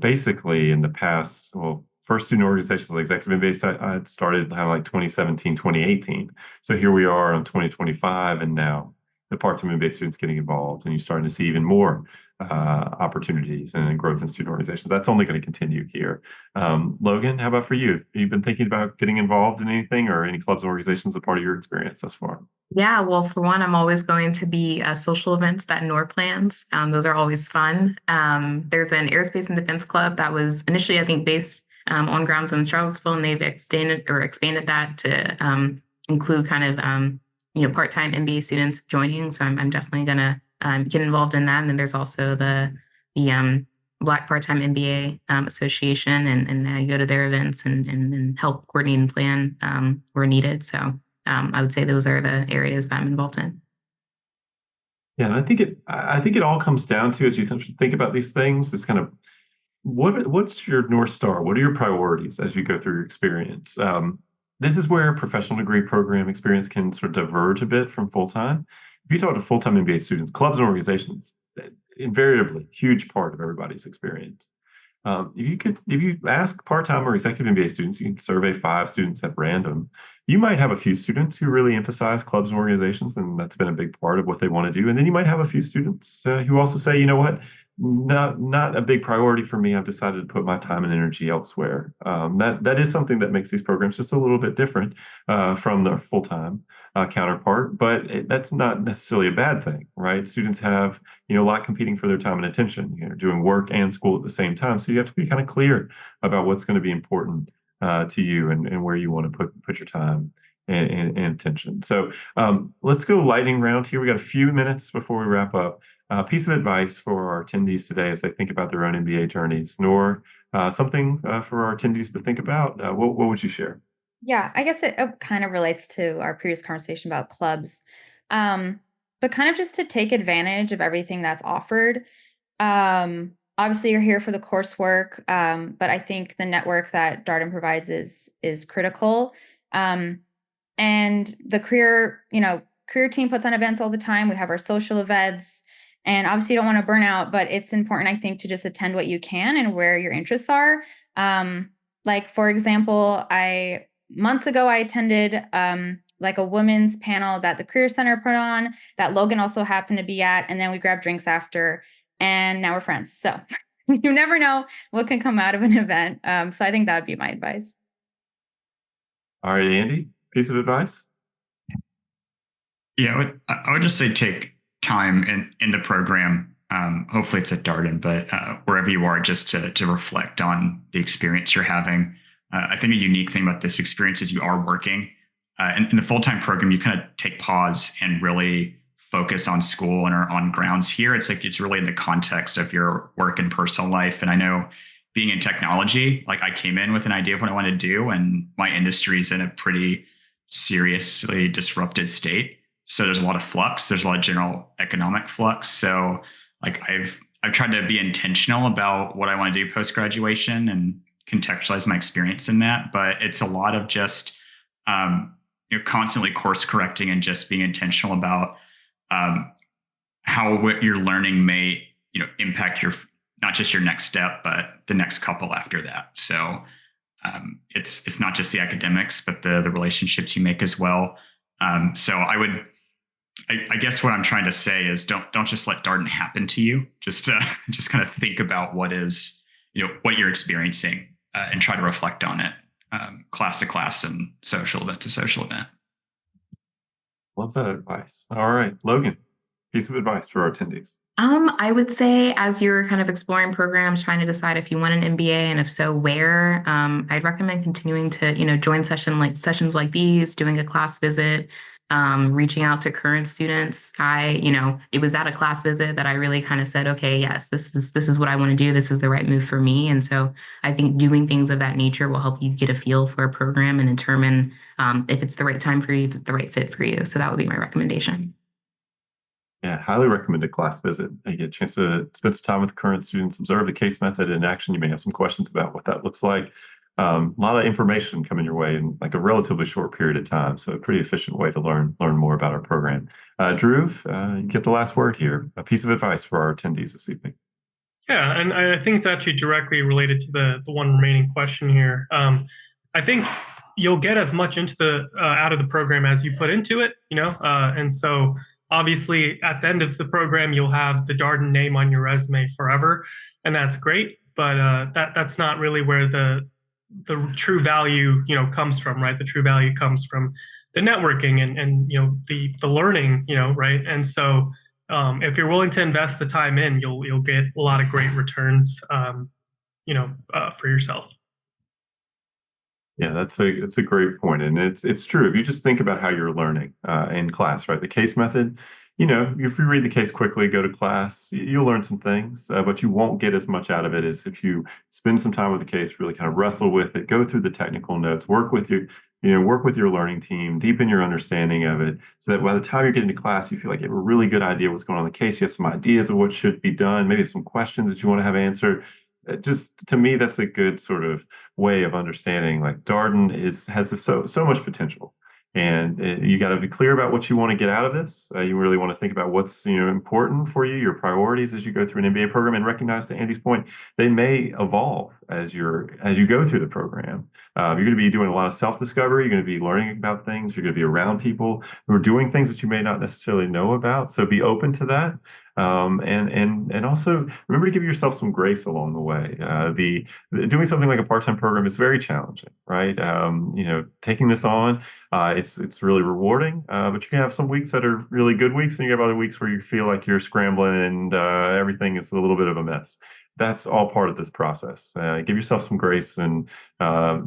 basically in the past, well, first student organizations like Executive MBA started kind of like 2017, 2018. So here we are on 2025, and now the part-time MBA students getting involved, and you're starting to see even more opportunities and growth in student organizations. That's only going to continue here. Logan, how about for you? Have you been thinking about getting involved in anything or any clubs or organizations as part of your experience thus far? Yeah, well, for one, I'm always going to the social events that NOR plans. Those are always fun. There's an aerospace and defense club that was initially, I think, based on grounds in Charlottesville, and they've expanded that to include kind of part-time MBA students joining. So I'm definitely gonna get involved in that. And then there's also the Black Part-Time MBA Association, and I go to their events and help coordinate and plan where needed. So I would say those are the areas that I'm involved in. Yeah, and I think it all comes down to, as you think about these things, is kind of what's your North Star? What are your priorities as you go through your experience? This is where professional degree program experience can sort of diverge a bit from full-time. If you talk to full-time MBA students, clubs and organizations, invariably huge part of everybody's experience. If you ask part-time or executive MBA students, you can survey 5 students at random. You might have a few students who really emphasize clubs and organizations, and that's been a big part of what they want to do. And then you might have a few students who also say, you know what, not a big priority for me. I've decided to put my time and energy elsewhere. That is something that makes these programs just a little bit different from their full-time counterpart, but that's not necessarily a bad thing, right? Students have a lot competing for their time and attention, doing work and school at the same time. So you have to be kind of clear about what's going to be important to you and where you want to put your time and attention. So let's go lightning round here. We got a few minutes before we wrap up. Piece of advice for our attendees today as they think about their own MBA journeys, nor something for our attendees to think about. What would you share? Yeah, I guess it kind of relates to our previous conversation about clubs, but kind of just to take advantage of everything that's offered. Obviously, you're here for the coursework, but I think the network that Darden provides is critical. And the career team puts on events all the time. We have our social events, and obviously you don't want to burn out, but it's important, I think, to just attend what you can and where your interests are. Like, for example, months ago, I attended like a women's panel that the Career Center put on that Logan also happened to be at. And then we grabbed drinks after, and now we're friends. So you never know what can come out of an event. So I think that would be my advice. All right, Andy, piece of advice? Yeah, I would just say take time in the program. Hopefully it's at Darden, but wherever you are, just to reflect on the experience you're having. I think a unique thing about this experience is you are working. In the full-time program, you kind of take pause and really focus on school and are on grounds. Here, it's really in the context of your work and personal life. And I know being in technology, like I came in with an idea of what I wanted to do, and my industry is in a pretty seriously disrupted state. So there's a lot of flux. There's a lot of general economic flux. So like I've tried to be intentional about what I want to do post graduation and contextualize my experience in that. But it's a lot of just constantly course correcting and just being intentional about how what you're learning may impact your not just your next step, but the next couple after that. So it's not just the academics, but the relationships you make as well. So I guess what I'm trying to say is don't just let Darden happen to you. Just kind of think about what is what you're experiencing and try to reflect on it, class to class and social event to social event. Love that advice. All right, Logan, piece of advice for our attendees. I would say as you're kind of exploring programs, trying to decide if you want an MBA and if so, where, I'd recommend continuing to, join sessions like these, doing a class visit, reaching out to current students. It was at a class visit that I really kind of said, okay, yes, this is what I want to do. This is the right move for me. And so I think doing things of that nature will help you get a feel for a program and determine if it's the right time for you, if it's the right fit for you. So that would be my recommendation. Yeah, highly recommend a class visit. You get a chance to spend some time with current students, observe the case method in action. You may have some questions about what that looks like. A lot of information coming your way in like a relatively short period of time. So a pretty efficient way to learn more about our program. Drew, you get the last word here. A piece of advice for our attendees this evening. Yeah, and I think it's actually directly related to the one remaining question here. I think you'll get as much into out of the program as you put into it, and so obviously at the end of the program you'll have the Darden name on your resume forever, and that's great. But that's not really where the true value comes from, right? The true value comes from the networking and the learning, right? And so if you're willing to invest the time in, you'll get a lot of great returns, for yourself. Yeah, that's a great point, and it's true. If you just think about how you're learning in class, right? The case method, if you read the case quickly, go to class, you'll learn some things, but you won't get as much out of it as if you spend some time with the case, really kind of wrestle with it, go through the technical notes, work with your learning team, deepen your understanding of it, so that by the time you're getting to class, you feel like you have a really good idea what's going on in the case. You have some ideas of what should be done, maybe some questions that you want to have answered. Just to me, that's a good sort of way of understanding. Like Darden has so much potential, and you got to be clear about what you want to get out of this. You really want to think about what's important for you, your priorities as you go through an MBA program, and recognize, to Andy's point, they may evolve as you go through the program. You're going to be doing a lot of self-discovery. You're going to be learning about things. You're going to be around people who are doing things that you may not necessarily know about. So be open to that. And also remember to give yourself some grace along the way. Doing something like a part-time program is very challenging, right? Taking this on, it's really rewarding, but you can have some weeks that are really good weeks, and you have other weeks where you feel like you're scrambling and everything is a little bit of a mess. That's all part of this process. Give yourself some grace and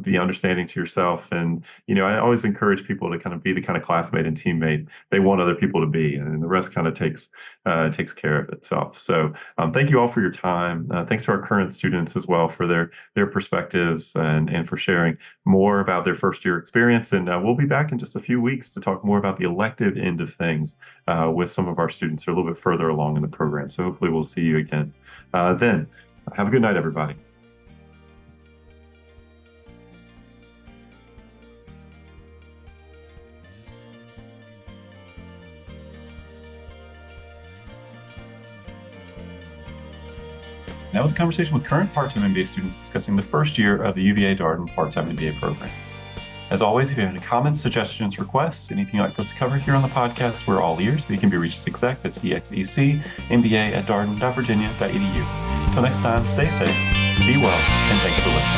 be understanding to yourself. And, I always encourage people to kind of be the kind of classmate and teammate they want other people to be. And the rest kind of takes care of itself. So thank you all for your time. Thanks to our current students as well for their perspectives and for sharing more about their first year experience. And we'll be back in just a few weeks to talk more about the elective end of things with some of our students who are a little bit further along in the program. So hopefully we'll see you again then. Have a good night, everybody. That was a conversation with current part-time MBA students discussing the first year of the UVA Darden part-time MBA program. As always, if you have any comments, suggestions, requests, anything you'd like for us to cover here on the podcast, we're all ears. We can be reached at exec, that's EXECMBA@darden.virginia.edu. Until next time, stay safe, be well, and thanks for listening.